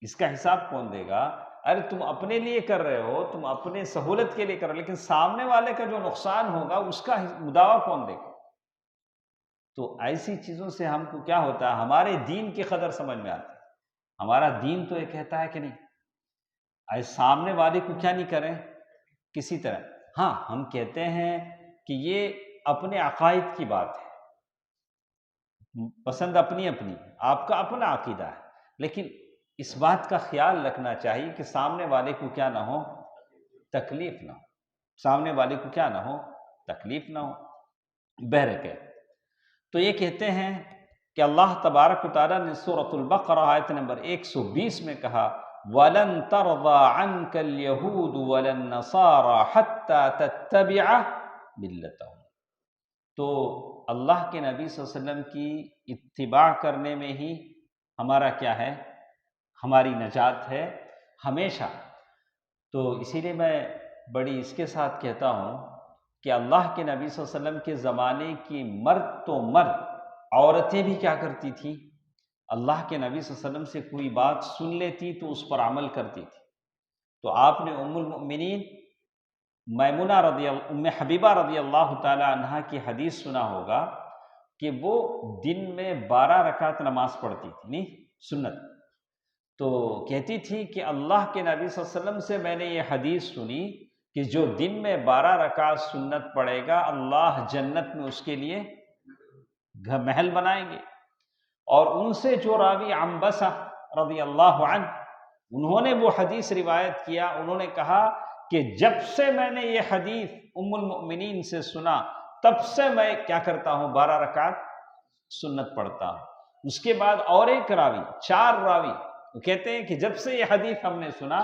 اس کا حساب کون دے گا؟ ارے تم اپنے لیے کر رہے ہو، تم اپنے سہولت کے لیے کر رہے ہو، لیکن سامنے والے کا جو نقصان ہوگا اس کا مداوع کون دے گا؟ تو ایسی چیزوں سے ہم کو کیا ہوتا ہے؟ ہمارے دین کی قدر سمجھ میں آتی ہے. ہمارا دین تو یہ کہتا ہے کہ نہیں ایسے سامنے والے کو کیا نہیں کریں کسی طرح. ہاں ہم کہتے ہیں کہ یہ اپنے عقائد کی بات ہے، پسند اپنی اپنی، آپ کا اپنا عقیدہ ہے، لیکن اس بات کا خیال رکھنا چاہیے کہ سامنے والے کو کیا نہ ہو؟ تکلیف نہ ہو. سامنے والے کو کیا نہ ہو؟ تکلیف نہ ہو. بہرکیف تو یہ کہتے ہیں کہ اللہ تبارک و تعالیٰ نے سورۃ البقرہ آیت نمبر 120 میں کہا وَلَن تَرْضَى عَنْكَ الْيَهُودُ وَلَا النَّصَارَى حَتَّى تَتَّبِعَ مِلَّتَهُمْ. تو اللہ کے نبی صلی اللہ علیہ وسلم کی اتباع کرنے میں ہی ہمارا کیا ہے؟ ہماری نجات ہے ہمیشہ. تو اسی لیے میں بڑی اس کے ساتھ کہتا ہوں کہ اللہ کے نبی صلی اللہ علیہ وسلم کے زمانے کی مرد تو مرد، عورتیں بھی کیا کرتی تھی؟ اللہ کے نبی صلی اللہ علیہ وسلم سے کوئی بات سن لیتی تو اس پر عمل کرتی تھی. تو آپ نے ام المؤمنین میمونہ ام حبیبہ رضی اللہ تعالی عنہا کی حدیث سنا ہوگا کہ وہ دن میں 12 رکعت نماز پڑھتی تھی، نہیں سنت. تو کہتی تھی کہ اللہ کے نبی صلی اللہ علیہ وسلم سے میں نے یہ حدیث سنی کہ جو دن میں 12 رکعت سنت پڑھے گا اللہ جنت میں اس کے لیے محل بنائیں گے. اور ان سے جو راوی عنبسہ رضی اللہ عنہ، انہوں نے وہ حدیث روایت کیا، انہوں نے کہا کہ جب سے میں نے یہ حدیث ام المؤمنین سے سنا تب سے میں کیا کرتا ہوں؟ 12 رکعت سنت پڑھتا ہوں. اس کے بعد اور ایک راوی، 4 راوی وہ کہتے ہیں کہ جب سے یہ حدیث ہم نے سنا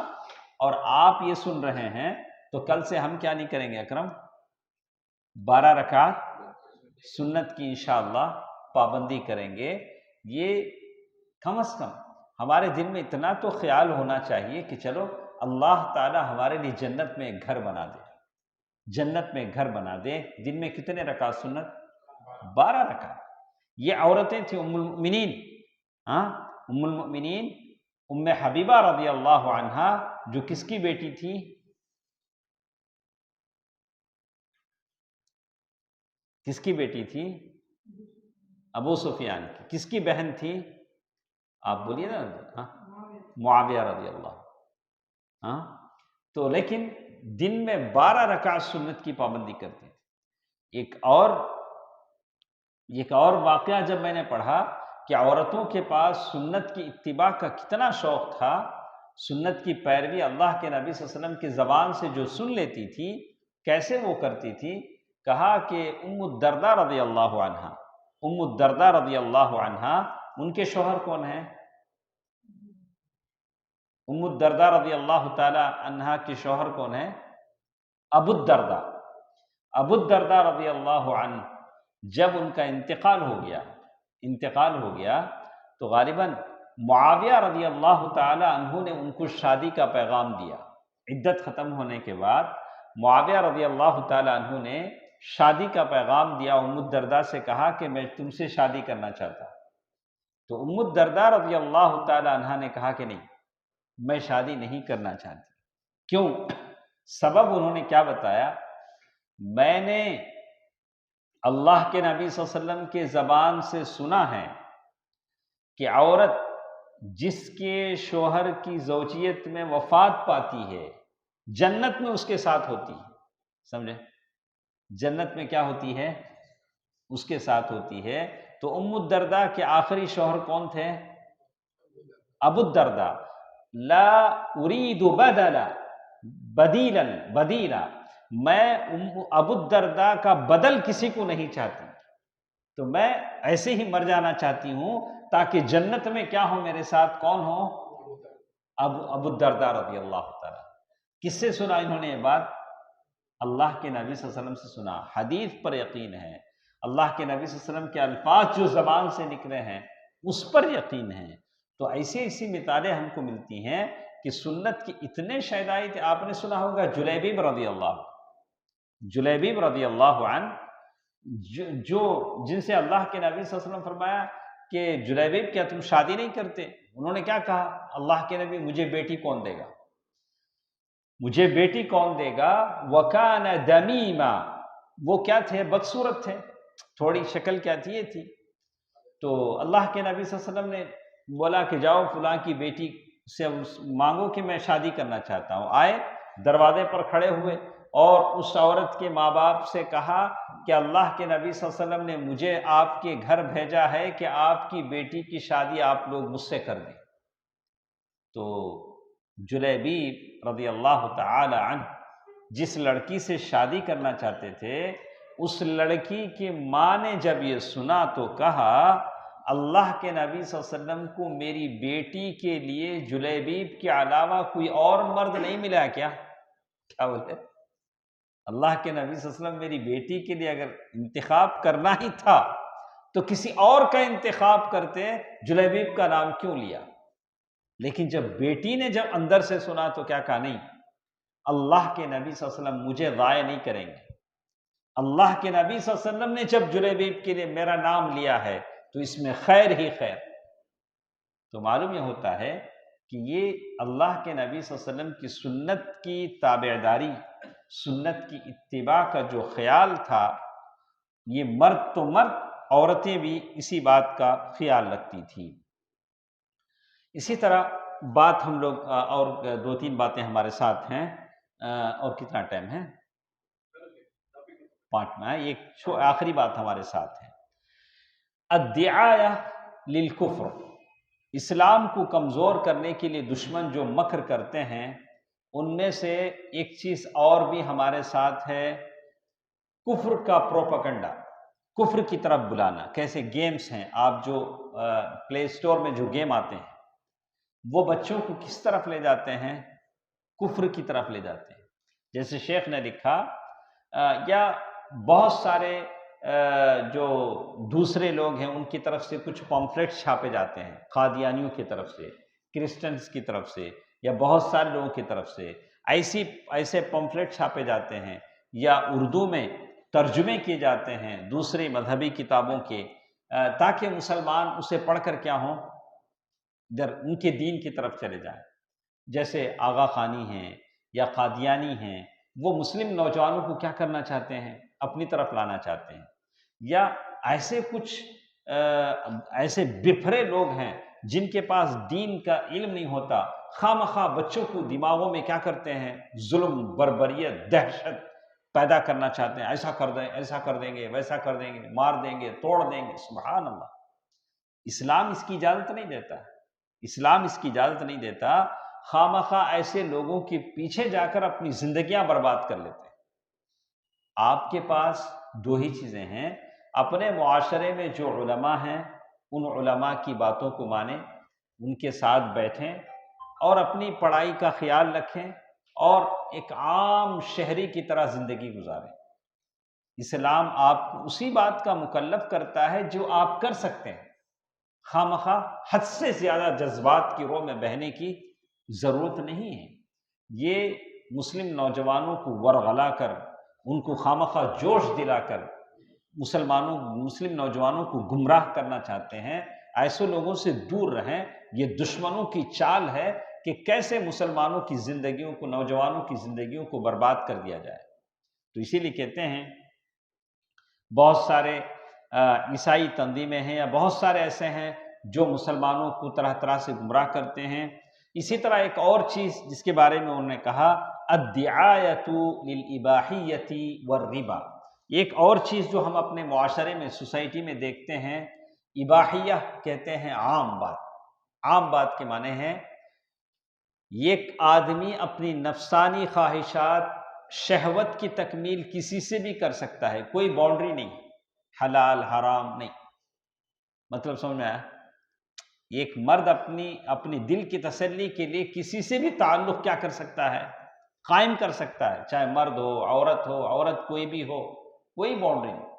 اور آپ یہ سن رہے ہیں تو کل سے ہم کیا نہیں کریں گے اکرم؟ 12 رکعت سنت کی انشاءاللہ پابندی کریں گے. یہ کم از کم ہمارے دل میں اتنا تو خیال ہونا چاہیے کہ چلو اللہ تعالی ہمارے لیے جنت میں ایک گھر بنا دے، جنت میں ایک گھر بنا دے. دن میں کتنے رکعت سنت؟ 12 رکعت. یہ عورتیں تھیں ام المؤمنین، ام المؤمنین ام حبیبہ رضی اللہ عنہا، جو کس کی بیٹی تھی؟ کس کی بیٹی تھی؟ ابو سفیان کی. کس کی بہن تھی؟ آپ بولیے نا، معاویہ رضی اللہ. تو لیکن دن میں 12 رکعت سنت کی پابندی کرتے تھے. ایک اور واقعہ جب میں نے پڑھا کہ عورتوں کے پاس سنت کی اتباع کا کتنا شوق تھا، سنت کی پیروی اللہ کے نبی صلی اللہ علیہ وسلم کی زبان سے جو سن لیتی تھی، کیسے وہ کرتی تھی؟ کہا کہ ام الدرداء رضی اللہ عنہا، ام الدرداء رضی اللہ عنہا، ان کے شوہر کون ہیں؟ ام الدرداء رضی اللہ تعالی عنہا کے شوہر کون ہیں؟ ابو الدرداء. ابو الدرداء رضی اللہ عنہ جب ان کا انتقال ہو گیا تو غالباً معاویہ رضی اللہ تعالی عنہ نے ان کو شادی کا پیغام دیا. عدت ختم ہونے کے بعد معاویہ رضی اللہ تعالی عنہ نے شادی کا پیغام دیا. ام الدرداء سے کہا کہ میں تم سے شادی کرنا چاہتا ہوں. تو ام الدرداء رضی اللہ تعالی عنہ نے کہا کہ نہیں، میں شادی نہیں کرنا چاہتی. کیوں؟ سبب انہوں نے کیا بتایا؟ میں نے اللہ کے نبی صلی اللہ علیہ وسلم کے زبان سے سنا ہے کہ عورت جس کے شوہر کی زوجیت میں وفات پاتی ہے جنت میں اس کے ساتھ ہوتی ہے، سمجھے؟ جنت میں کیا ہوتی ہے؟ اس کے ساتھ ہوتی ہے۔ تو ام الدرداء کے آخری شوہر کون تھے؟ ابو الدرداء۔ لا اريد بدیلا، میں ابو الدرداء کا بدل کسی کو نہیں چاہتی، تو میں ایسے ہی مر جانا چاہتی ہوں تاکہ جنت میں کیا ہو میرے ساتھ؟ کون ہو؟ ابو الدرداء رضی اللہ تعالیٰ۔ کس سے سنا انہوں نے یہ بات؟ اللہ کے نبی صلی اللہ علیہ وسلم سے سنا، حدیث پر یقین ہے، اللہ کے نبی صلی اللہ علیہ وسلم کے الفاظ جو زبان سے نکلے ہیں اس پر یقین ہے۔ تو ایسی مثالیں ہم کو ملتی ہیں کہ سنت کی اتنے شہدائی تھے۔ آپ نے سنا ہوگا جلیبیب رضی اللہ عنہ، جن سے اللہ کے نبی صلی اللہ علیہ وسلم فرمایا کہ جلیبیب کیا تم شادی نہیں کرتے؟ انہوں نے کیا کہا؟ اللہ کے نبی مجھے بیٹی کون دے گا؟ مجھے بیٹی کون دے گا؟ وَكَانَ دَمِيمًا، وہ کیا تھے؟ بدصورت تھے، تھوڑی شکل کیا تھی؟ یہ تھی۔ تو اللہ کے نبی صلی اللہ علیہ وسلم نے بولا کہ جاؤ فلاں کی بیٹی سے مانگو کہ میں شادی کرنا چاہتا ہوں۔ آئے، دروازے پر کھڑے ہوئے اور اس عورت کے ماں باپ سے کہا کہ اللہ کے نبی صلی اللہ علیہ وسلم نے مجھے آپ کے گھر بھیجا ہے کہ آپ کی بیٹی کی شادی آپ لوگ مجھ سے کر دیں۔ تو جلیبیب رضی اللہ تعالی عنہ جس لڑکی سے شادی کرنا چاہتے تھے، اس لڑکی کی ماں نے جب یہ سنا تو کہا اللہ کے نبی صلی اللہ علیہ وسلم کو میری بیٹی کے لیے جلیبیب کے علاوہ کوئی اور مرد نہیں ملا کیا؟ کیا بولے؟ اللہ کے نبی صلی اللہ علیہ وسلم میری بیٹی کے لیے اگر انتخاب کرنا ہی تھا تو کسی اور کا انتخاب کرتے، جلیبیب کا نام کیوں لیا؟ لیکن جب بیٹی نے جب اندر سے سنا تو کیا کہا؟ نہیں، اللہ کے نبی صلی اللہ علیہ وسلم مجھے ضائع نہیں کریں گے۔ اللہ کے نبی صلی اللہ علیہ وسلم نے جب جلیبیب کے لیے میرا نام لیا ہے تو اس میں خیر ہی خیر۔ تو معلوم یہ ہوتا ہے کہ یہ اللہ کے نبی صلی اللہ علیہ وسلم کی سنت کی تابعداری، سنت کی اتباع کا جو خیال تھا، یہ مرد تو مرد، عورتیں بھی اسی بات کا خیال رکھتی تھی۔ اسی طرح بات ہم لوگ اور 2-3 باتیں ہمارے ساتھ ہیں، اور کتنا ٹائم ہے؟ 5 میں۔ ایک آخری بات ہمارے ساتھ ہے، الدعایہ للکفر، اسلام کو کمزور کرنے کے لیے دشمن جو مکر کرتے ہیں ان میں سے ایک چیز اور بھی ہمارے ساتھ ہے، کفر کا پروپیگنڈا، کفر کی طرف بلانا۔ کیسے گیمز ہیں، آپ جو پلے اسٹور میں جو گیم آتے ہیں وہ بچوں کو کس طرف لے جاتے ہیں؟ کفر کی طرف لے جاتے ہیں۔ جیسے شیخ نے لکھا، یا بہت سارے جو دوسرے لوگ ہیں ان کی طرف سے کچھ پمفلیٹس چھاپے جاتے ہیں، قادیانیوں کی طرف سے، کرسچنز کی طرف سے، یا بہت سارے لوگوں کی طرف سے ایسے پمفلیٹ چھاپے جاتے ہیں، یا اردو میں ترجمے کیے جاتے ہیں دوسری مذہبی کتابوں کے، تاکہ مسلمان اسے پڑھ کر کیا ہوں، ان کے دین کی طرف چلے جائیں۔ جیسے آغا خانی ہیں یا قادیانی ہیں، وہ مسلم نوجوانوں کو کیا کرنا چاہتے ہیں؟ اپنی طرف لانا چاہتے ہیں۔ یا ایسے کچھ ایسے بپھرے لوگ ہیں جن کے پاس دین کا علم نہیں ہوتا، خواہ مخواہ بچوں کو دماغوں میں کیا کرتے ہیں؟ ظلم، بربریت، دہشت پیدا کرنا چاہتے ہیں، ایسا کر دیں، ایسا کر دیں گے، ویسا کر دیں گے، مار دیں گے، توڑ دیں گے۔ سبحان اللہ، اسلام اس کی اجازت نہیں دیتا، اسلام اس کی اجازت نہیں دیتا۔ خواہ مخواہ ایسے لوگوں کے پیچھے جا کر اپنی زندگیاں برباد کر لیتے ہیں۔ آپ کے پاس 2 ہی چیزیں ہیں، اپنے معاشرے میں جو علماء ہیں ان علماء کی باتوں کو مانیں، ان کے ساتھ بیٹھیں اور اپنی پڑھائی کا خیال رکھیں اور ایک عام شہری کی طرح زندگی گزاریں۔ اسلام آپ کو اسی بات کا مکلف کرتا ہے جو آپ کر سکتے ہیں، خواہ مخواہ حد سے زیادہ جذبات کی روح میں بہنے کی ضرورت نہیں ہے۔ یہ مسلم نوجوانوں کو ورغلا کر، ان کو خواہ مخواہ جوش دلا کر مسلم نوجوانوں کو گمراہ کرنا چاہتے ہیں۔ ایسے لوگوں سے دور رہیں، یہ دشمنوں کی چال ہے کہ کیسے مسلمانوں کی زندگیوں کو، نوجوانوں کی زندگیوں کو برباد کر دیا جائے۔ تو اسی لیے کہتے ہیں بہت سارے عیسائی تنظیمیں ہیں یا بہت سارے ایسے ہیں جو مسلمانوں کو طرح طرح سے گمراہ کرتے ہیں۔ اسی طرح ایک اور چیز جس کے بارے میں انہوں نے کہا الدعایۃ للاباحیۃ والربا، ایک اور چیز جو ہم اپنے معاشرے میں سوسائٹی میں دیکھتے ہیں، اباحیہ کہتے ہیں عام بات۔ عام بات کے معنی ہے ایک آدمی اپنی نفسانی خواہشات، شہوت کی تکمیل کسی سے بھی کر سکتا ہے، کوئی باؤنڈری نہیں، حلال حرام نہیں۔ مطلب سمجھ میں آیا؟ ایک مرد اپنی دل کی تسلی کے لیے کسی سے بھی تعلق کیا کر سکتا ہے؟ قائم کر سکتا ہے، چاہے مرد ہو، عورت کوئی بھی ہو، کوئی باؤنڈری نہیں،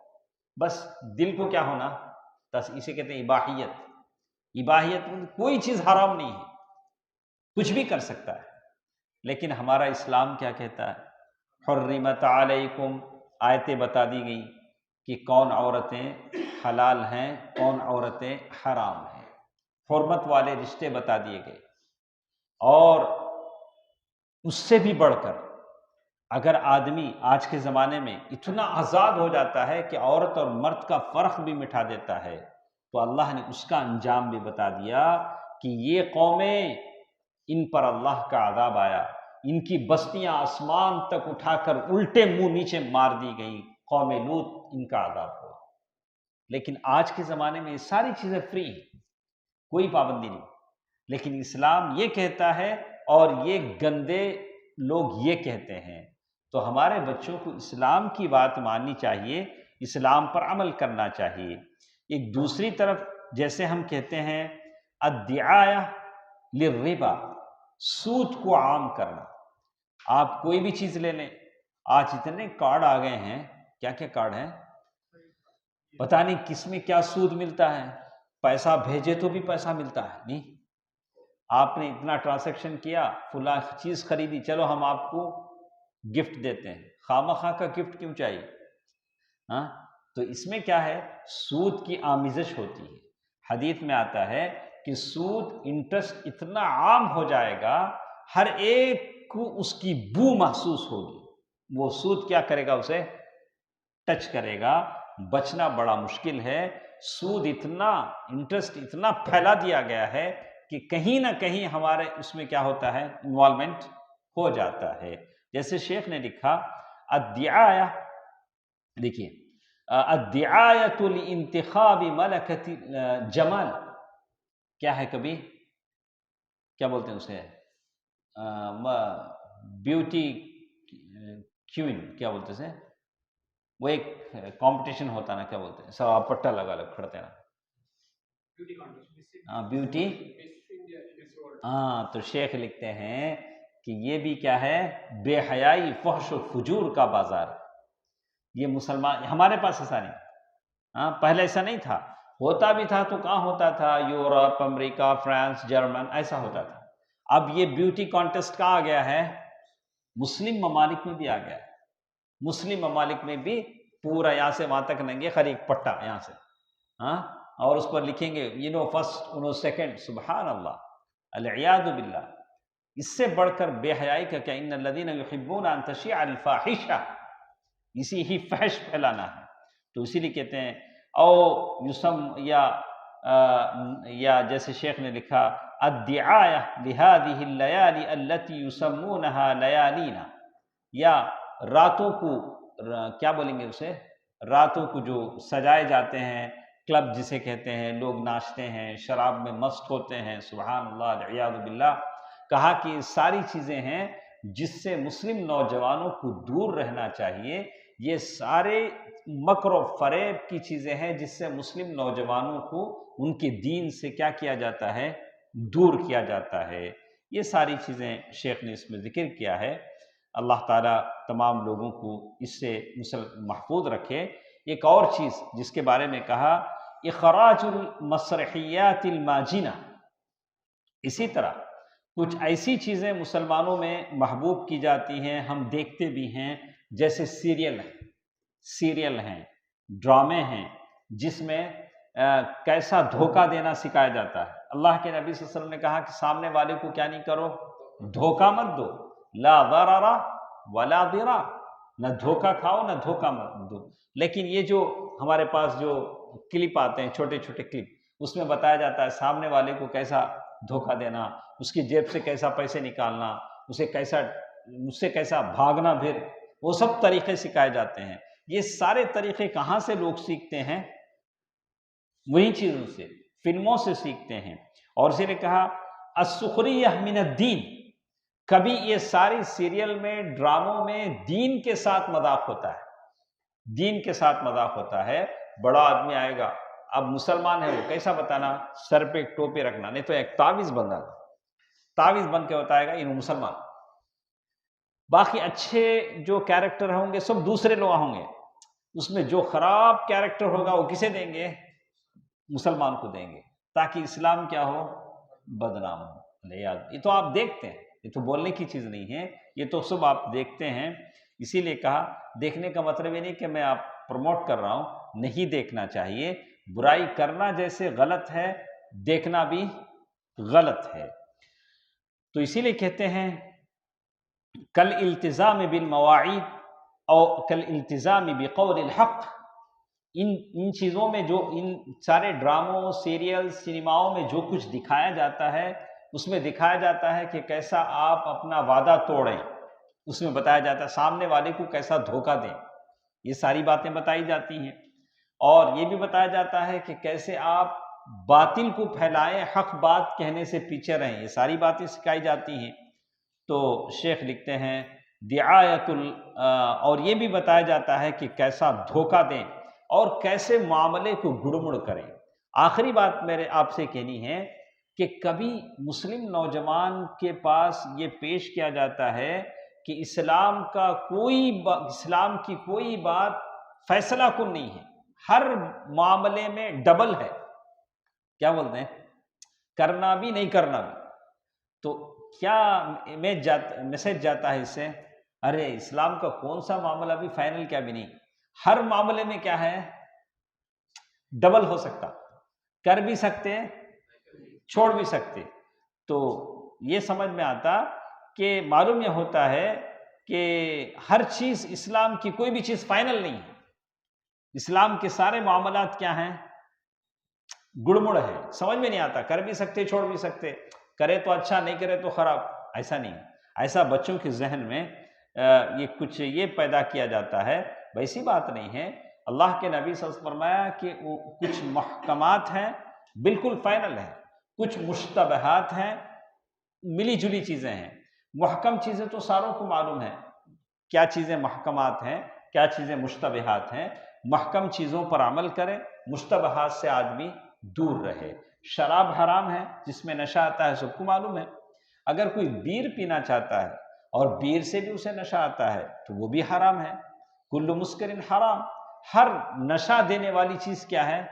بس دل کو کیا ہونا، بس اسے کہتے ہیں اباحیت۔ اباحیت کوئی چیز حرام نہیں ہے، کچھ بھی کر سکتا ہے۔ لیکن ہمارا اسلام کیا کہتا ہے؟ حرمت علیکم، آیتیں بتا دی گئی کہ کون عورتیں حلال ہیں، کون عورتیں حرام ہیں، حرمت والے رشتے بتا دیے گئے۔ اور اس سے بھی بڑھ کر اگر آدمی آج کے زمانے میں اتنا آزاد ہو جاتا ہے کہ عورت اور مرد کا فرق بھی مٹا دیتا ہے، تو اللہ نے اس کا انجام بھی بتا دیا کہ یہ قومیں، ان پر اللہ کا عذاب آیا، ان کی بستیاں آسمان تک اٹھا کر الٹے منہ نیچے مار دی گئیں، قوم لوط ان کا عذاب ہوا۔ لیکن آج کے زمانے میں یہ ساری چیزیں فری ہیں، کوئی پابندی نہیں، لیکن اسلام یہ کہتا ہے اور یہ گندے لوگ یہ کہتے ہیں۔ تو ہمارے بچوں کو اسلام کی بات ماننی چاہیے، اسلام پر عمل کرنا چاہیے۔ ایک دوسری طرف جیسے ہم کہتے ہیں الدعایہ للربا، سود کو عام کرنا۔ آپ کوئی بھی چیز لے لیں، آج اتنے کارڈ آ گئے ہیں، کیا کیا کارڈ ہیں، پتہ نہیں کس میں کیا سود ملتا ہے، پیسہ بھیجے تو بھی پیسہ ملتا ہے نہیں، آپ نے اتنا ٹرانزیکشن کیا، فلاں چیز خریدی، چلو ہم آپ کو گفٹ دیتے ہیں، خواہ کا گفٹ کیوں چاہیے؟ ہاں، تو اس میں کیا ہے، سود کی آمیزش ہوتی ہے۔ حدیث میں آتا ہے کہ سود، انٹرسٹ اتنا عام ہو جائے گا، ہر ایک کو اس کی بو محسوس ہوگی، وہ سود کیا کرے گا، اسے ٹچ کرے گا، بچنا بڑا مشکل ہے۔ سود اتنا، انٹرسٹ اتنا پھیلا دیا گیا ہے کہ کہیں نہ کہیں ہمارے اس میں کیا ہوتا ہے، انوالومنٹ ہو جاتا ہے۔ جیسے شیخ نے لکھا الدعایہ، دیکھیے الدعایۃ لانتخاب ملکۃ جمال، کیا ہے، کبھی کیا بولتے ہیں اسے، بیوٹی کوئین، کیا بولتے ہیں، وہ ایک کمپٹیشن ہوتا نا، کیا بولتے ہیں، سب آپ پٹا لگا لگ کھڑتے ہیں نا، بیوٹی، ہاں، تو شیخ لکھتے ہیں کہ یہ بھی کیا ہے، بے حیائی، فحش و فجور کا بازار۔ یہ مسلمان، ہمارے پاس ایسا نہیں، ہاں، پہلے ایسا نہیں تھا، ہوتا بھی تھا تو کہاں ہوتا تھا، یورپ، امریکہ، فرانس، جرمن، ایسا ہوتا تھا۔ اب یہ بیوٹی کانٹیسٹ کہاں آ گیا ہے، مسلم ممالک میں بھی آ گیا ہے۔ مسلم ممالک میں بھی پورا یہاں سے وہاں تک ننگے، خر ایک پٹا یہاں سے، ہاں، اور اس پر لکھیں گے فرسٹ، سیکنڈ، سبحان اللہ، العیاذ باللہ۔ اس سے بڑھ کر بے حیائی کا کیا، ان الذین یحبون ان تشیع الفاحشہ، اسی ہی فحش پھیلانا ہے۔ تو اسی لیے کہتے ہیں او یسم، یا جیسے شیخ نے لکھا الدعایہ لہذہ اللیالی التی یسمونہا لیالینا، یا راتوں کو، کیا بولیں گے اسے، راتوں کو جو سجائے جاتے ہیں، کلب جسے کہتے ہیں، لوگ ناچتے ہیں، شراب میں مست ہوتے ہیں، سبحان اللہ، العیاذ باللہ۔ کہا کہ ساری چیزیں ہیں جس سے مسلم نوجوانوں کو دور رہنا چاہیے، یہ سارے مکر و فریب کی چیزیں ہیں جس سے مسلم نوجوانوں کو ان کے دین سے کیا کیا جاتا ہے، دور کیا جاتا ہے۔ یہ ساری چیزیں شیخ نے اس میں ذکر کیا ہے۔ اللہ تعالیٰ تمام لوگوں کو اس سے محفوظ رکھے۔ ایک اور چیز جس کے بارے میں کہا اخراج المسرحیات الماجنہ، اسی طرح کچھ ایسی چیزیں مسلمانوں میں محبوب کی جاتی ہیں، ہم دیکھتے بھی ہیں، جیسے سیریل ہیں، ڈرامے ہیں، جس میں کیسا دھوکہ دینا سکھایا جاتا ہے۔ اللہ کے نبی صلی اللہ علیہ وسلم نے کہا کہ سامنے والے کو کیا نہیں کرو، دھوکہ مت دو، لا ضرر ولا ضرار، نہ دھوکہ کھاؤ نہ دھوکہ مت دو۔ لیکن یہ جو ہمارے پاس جو کلپ آتے ہیں، چھوٹے چھوٹے کلپ، اس میں بتایا جاتا ہے سامنے والے کو کیسا دھوکہ دینا، اس کی جیب سے کیسا پیسے نکالنا، اس سے کیسا بھاگنا پھر، وہ سب طریقے سکھائے جاتے ہیں۔ یہ سارے طریقے کہاں سے لوگ سیکھتے ہیں؟ وہی چیزوں سے، فلموں سے سیکھتے ہیں۔ اور اسی نے کہا السخریہ من الدین، کبھی یہ ساری سیریل میں، ڈراموں میں دین کے ساتھ مذاق ہوتا ہے، دین کے ساتھ مذاق ہوتا ہے۔ بڑا آدمی آئے گا، اب مسلمان ہے وہ، کیسا بتانا؟ سر پہ ایک ٹوپی رکھنا، نہیں تو ایک تعویذ بندھا، تعویذ بن کے بتائے گا یہ مسلمان۔ باقی اچھے جو کیریکٹر ہوں گے سب دوسرے لوگ ہوں گے، اس میں جو خراب کیریکٹر ہوگا وہ کسے دیں گے؟ مسلمان کو دیں گے، تاکہ اسلام کیا ہو؟ بدنام ہو۔ یہ تو آپ دیکھتے ہیں، یہ تو بولنے کی چیز نہیں ہے، یہ تو سب آپ دیکھتے ہیں۔ اسی لیے کہا دیکھنے کا مطلب یہ نہیں کہ میں آپ پروموٹ کر رہا ہوں، نہیں دیکھنا چاہیے۔ برائی کرنا جیسے غلط ہے، دیکھنا بھی غلط ہے۔ تو اسی لیے کہتے ہیں کل التزام بالمواعید او کل التزام بقول الحق، ان چیزوں میں، جو ان سارے ڈراموں، سیریل، سنیماؤں میں جو کچھ دکھایا جاتا ہے، اس میں دکھایا جاتا ہے کہ کیسا آپ اپنا وعدہ توڑیں، اس میں بتایا جاتا ہے سامنے والے کو کیسا دھوکہ دیں، یہ ساری باتیں بتائی جاتی ہیں۔ اور یہ بھی بتایا جاتا ہے کہ کیسے آپ باطل کو پھیلائیں، حق بات کہنے سے پیچھے رہیں، یہ ساری باتیں سکھائی جاتی ہیں۔ تو شیخ لکھتے ہیں اور یہ بھی بتایا جاتا ہے کہ کیسا دھوکہ دیں اور کیسے معاملے کو گڑمڑ کریں۔ آخری بات میرے آپ سے کہنی ہے کہ کبھی مسلم نوجوان کے پاس یہ پیش کیا جاتا ہے کہ اسلام کی کوئی بات فیصلہ کن نہیں ہے، ہر معاملے میں ڈبل ہے، کیا بولتے ہیں، کرنا بھی نہیں کرنا بھی۔ تو کیا میسج جاتا ہے اس سے؟ ارے اسلام کا کون سا معاملہ بھی فائنل، کیا بھی نہیں، ہر معاملے میں کیا ہے، ڈبل ہو سکتا، کر بھی سکتے چھوڑ بھی سکتے۔ تو یہ سمجھ میں آتا کہ معلوم یہ ہوتا ہے کہ ہر چیز، اسلام کی کوئی بھی چیز فائنل نہیں ہے، اسلام کے سارے معاملات کیا ہیں، گڑمڑ ہے، سمجھ میں نہیں آتا، کر بھی سکتے چھوڑ بھی سکتے، کرے تو اچھا، نہیں کرے تو خراب، ایسا نہیں۔ ایسا بچوں کے ذہن میں یہ پیدا کیا جاتا ہے، ویسی بات نہیں ہے۔ اللہ کے نبی صلی اللہ علیہ وسلم فرمایا کہ کچھ محکمات ہیں بالکل فائنل ہیں، کچھ مشتبہات ہیں، ملی جلی چیزیں ہیں۔ محکم چیزیں تو ساروں کو معلوم ہے، کیا چیزیں محکمات ہیں، کیا چیزیں مشتبہات ہیں۔ محکم چیزوں پر عمل کریں، مشتبہات سے آدمی دور رہے۔ شراب حرام ہے، جس میں نشہ آتا ہے سب کو معلوم ہے۔ اگر کوئی بیر پینا چاہتا ہے اور بیر سے بھی اسے نشہ آتا ہے تو وہ بھی حرام ہے۔ کل مسکر حرام، ہر نشہ دینے والی چیز کیا ہے،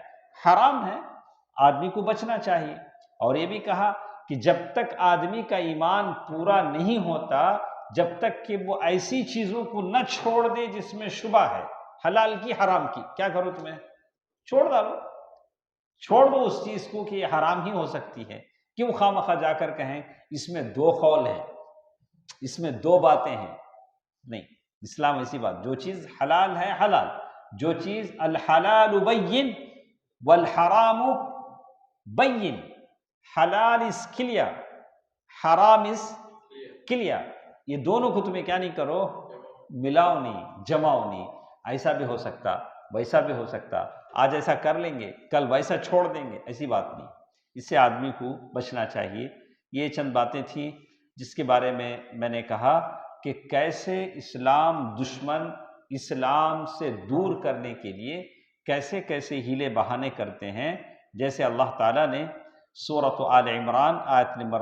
حرام ہے، آدمی کو بچنا چاہیے۔ اور یہ بھی کہا کہ جب تک آدمی کا ایمان پورا نہیں ہوتا، جب تک کہ وہ ایسی چیزوں کو نہ چھوڑ دے جس میں شبہ ہے، حلال کی حرام کی، کیا کرو تمہیں، چھوڑ ڈالو، چھوڑ دو اس چیز کو کہ یہ حرام ہی ہو سکتی ہے۔ کیوں خواہ جا کر کہیں اس میں دو قول ہیں، اس میں دو باتیں ہیں، نہیں، اسلام ایسی بات، جو چیز حلال ہے حلال، جو چیز الحلال بین والحرام بین، حلال از کلیئر، حرام از کلیئر، یہ دونوں کو تمہیں کیا نہیں کرو، ملاؤ نہیں، جماؤ نہیں۔ ایسا بھی ہو سکتا، ویسا بھی ہو سکتا، آج ایسا کر لیں گے کل ویسا چھوڑ دیں گے، ایسی بات نہیں۔ اس سے آدمی کو بچنا چاہیے۔ یہ چند باتیں تھیں جس کے بارے میں میں نے کہا کہ کیسے اسلام دشمن اسلام سے دور کرنے کے لیے کیسے کیسے ہیلے بہانے کرتے ہیں۔ جیسے اللہ تعالیٰ نے سورۃ آل عمران آیت نمبر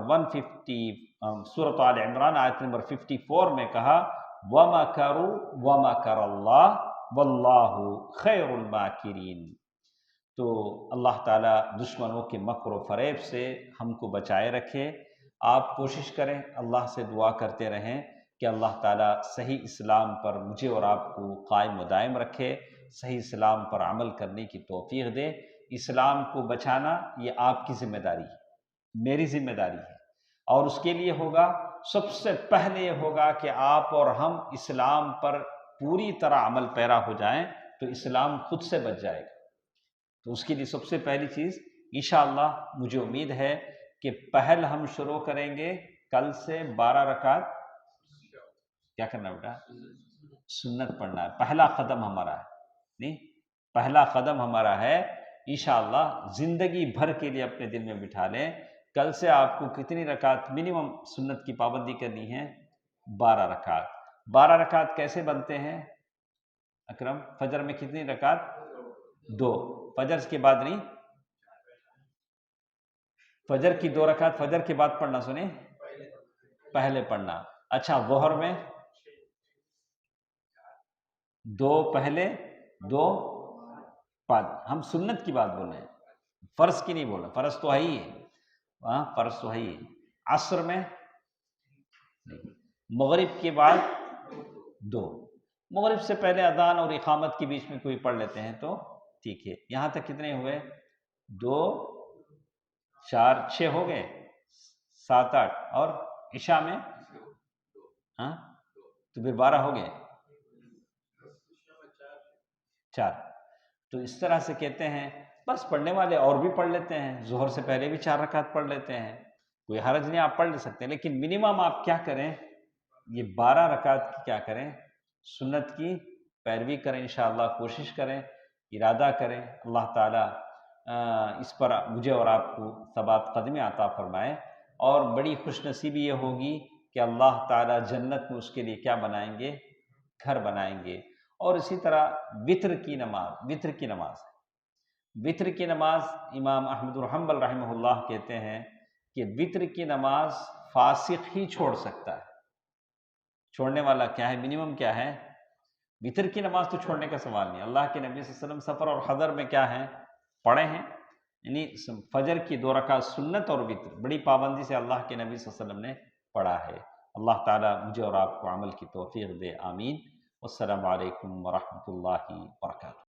54 میں کہا وَمَكَرُوا وَمَكَرَ اللَّهُ وَاللَّهُ خَيْرُ الْمَاكِرِينَ۔ تو اللہ تعالیٰ دشمنوں کے مکر و فریب سے ہم کو بچائے رکھے۔ آپ کوشش کریں، اللہ سے دعا کرتے رہیں کہ اللہ تعالیٰ صحیح اسلام پر مجھے اور آپ کو قائم و دائم رکھے، صحیح اسلام پر عمل کرنے کی توفیق دے۔ اسلام کو بچانا یہ آپ کی ذمہ داری ہے، میری ذمہ داری ہے، اور اس کے لیے ہوگا، سب سے پہلے یہ ہوگا کہ آپ اور ہم اسلام پر پوری طرح عمل پیرا ہو جائیں، تو اسلام خود سے بچ جائے گا۔ تو اس کے لیے سب سے پہلی چیز انشاءاللہ مجھے امید ہے کہ پہل ہم شروع کریں گے کل سے 12 رکعت کیا کرنا بیٹا سنت پڑھنا ہے، پہلا قدم ہمارا ہے، نہیں پہلا قدم ہمارا ہے، انشاءاللہ زندگی بھر کے لیے اپنے دل میں بٹھا لیں۔ کل سے آپ کو کتنی رکعت منیمم سنت کی پابندی کرنی ہے؟ 12 رکعت۔ 12 رکعت کیسے بنتے ہیں اکرم؟ فجر میں کتنی رکعت؟ 2، فجر کے بعد نہیں، فجر کی 2 رکعت فجر کے بعد پڑھنا، سنیں پہلے پڑھنا۔ اچھا ظہر میں 2 پہلے 2 بعد، ہم سنت کی بات بول رہے ہیں، فرض کی نہیں بول رہے، فرض تو ہے ہی ہے، ہاں فرض تو ہے ہی ہے۔ عصر میں مغرب کے بعد 2، مغرب سے پہلے اذان اور اقامت کے بیچ میں کوئی پڑھ لیتے ہیں تو ٹھیک ہے۔ یہاں تک کتنے ہوئے؟ 2 4 6 ہو گئے، 7 8، اور عشاء میں ہاں تو پھر 12 ہو گئے، 4۔ تو اس طرح سے کہتے ہیں، بس پڑھنے والے اور بھی پڑھ لیتے ہیں، ظہر سے پہلے بھی 4 رکعت پڑھ لیتے ہیں، کوئی حرج نہیں، آپ پڑھ لے سکتے ہیں، لیکن منیمم آپ کیا کریں، یہ 12 رکعت کی کیا کریں، سنت کی پیروی کریں، انشاءاللہ کوشش کریں، ارادہ کریں، اللہ تعالیٰ اس پر مجھے اور آپ کو ثبات قدمی عطا فرمائے، اور بڑی خوش نصیبی یہ ہوگی کہ اللہ تعالیٰ جنت میں اس کے لیے کیا بنائیں گے؟ گھر بنائیں گے۔ اور اسی طرح وتر کی نماز، وتر کی نماز امام احمد بن حنبل رحمہ اللہ کہتے ہیں کہ وتر کی نماز فاسق ہی چھوڑ سکتا ہے، چھوڑنے والا کیا ہے، منیمم کیا ہے، وتر کی نماز تو چھوڑنے کا سوال نہیں۔ اللہ کے نبی صلی اللہ علیہ وسلم سفر اور حضر میں کیا ہیں پڑھے ہیں، یعنی فجر کی 2 رکعت سنت اور وتر بڑی پابندی سے اللہ کے نبی صلی اللہ علیہ وسلم نے پڑھا ہے۔ اللہ تعالیٰ مجھے اور آپ کو عمل کی توفیق دے، آمین۔ والسلام علیکم ورحمۃ اللہ وبرکاتہ۔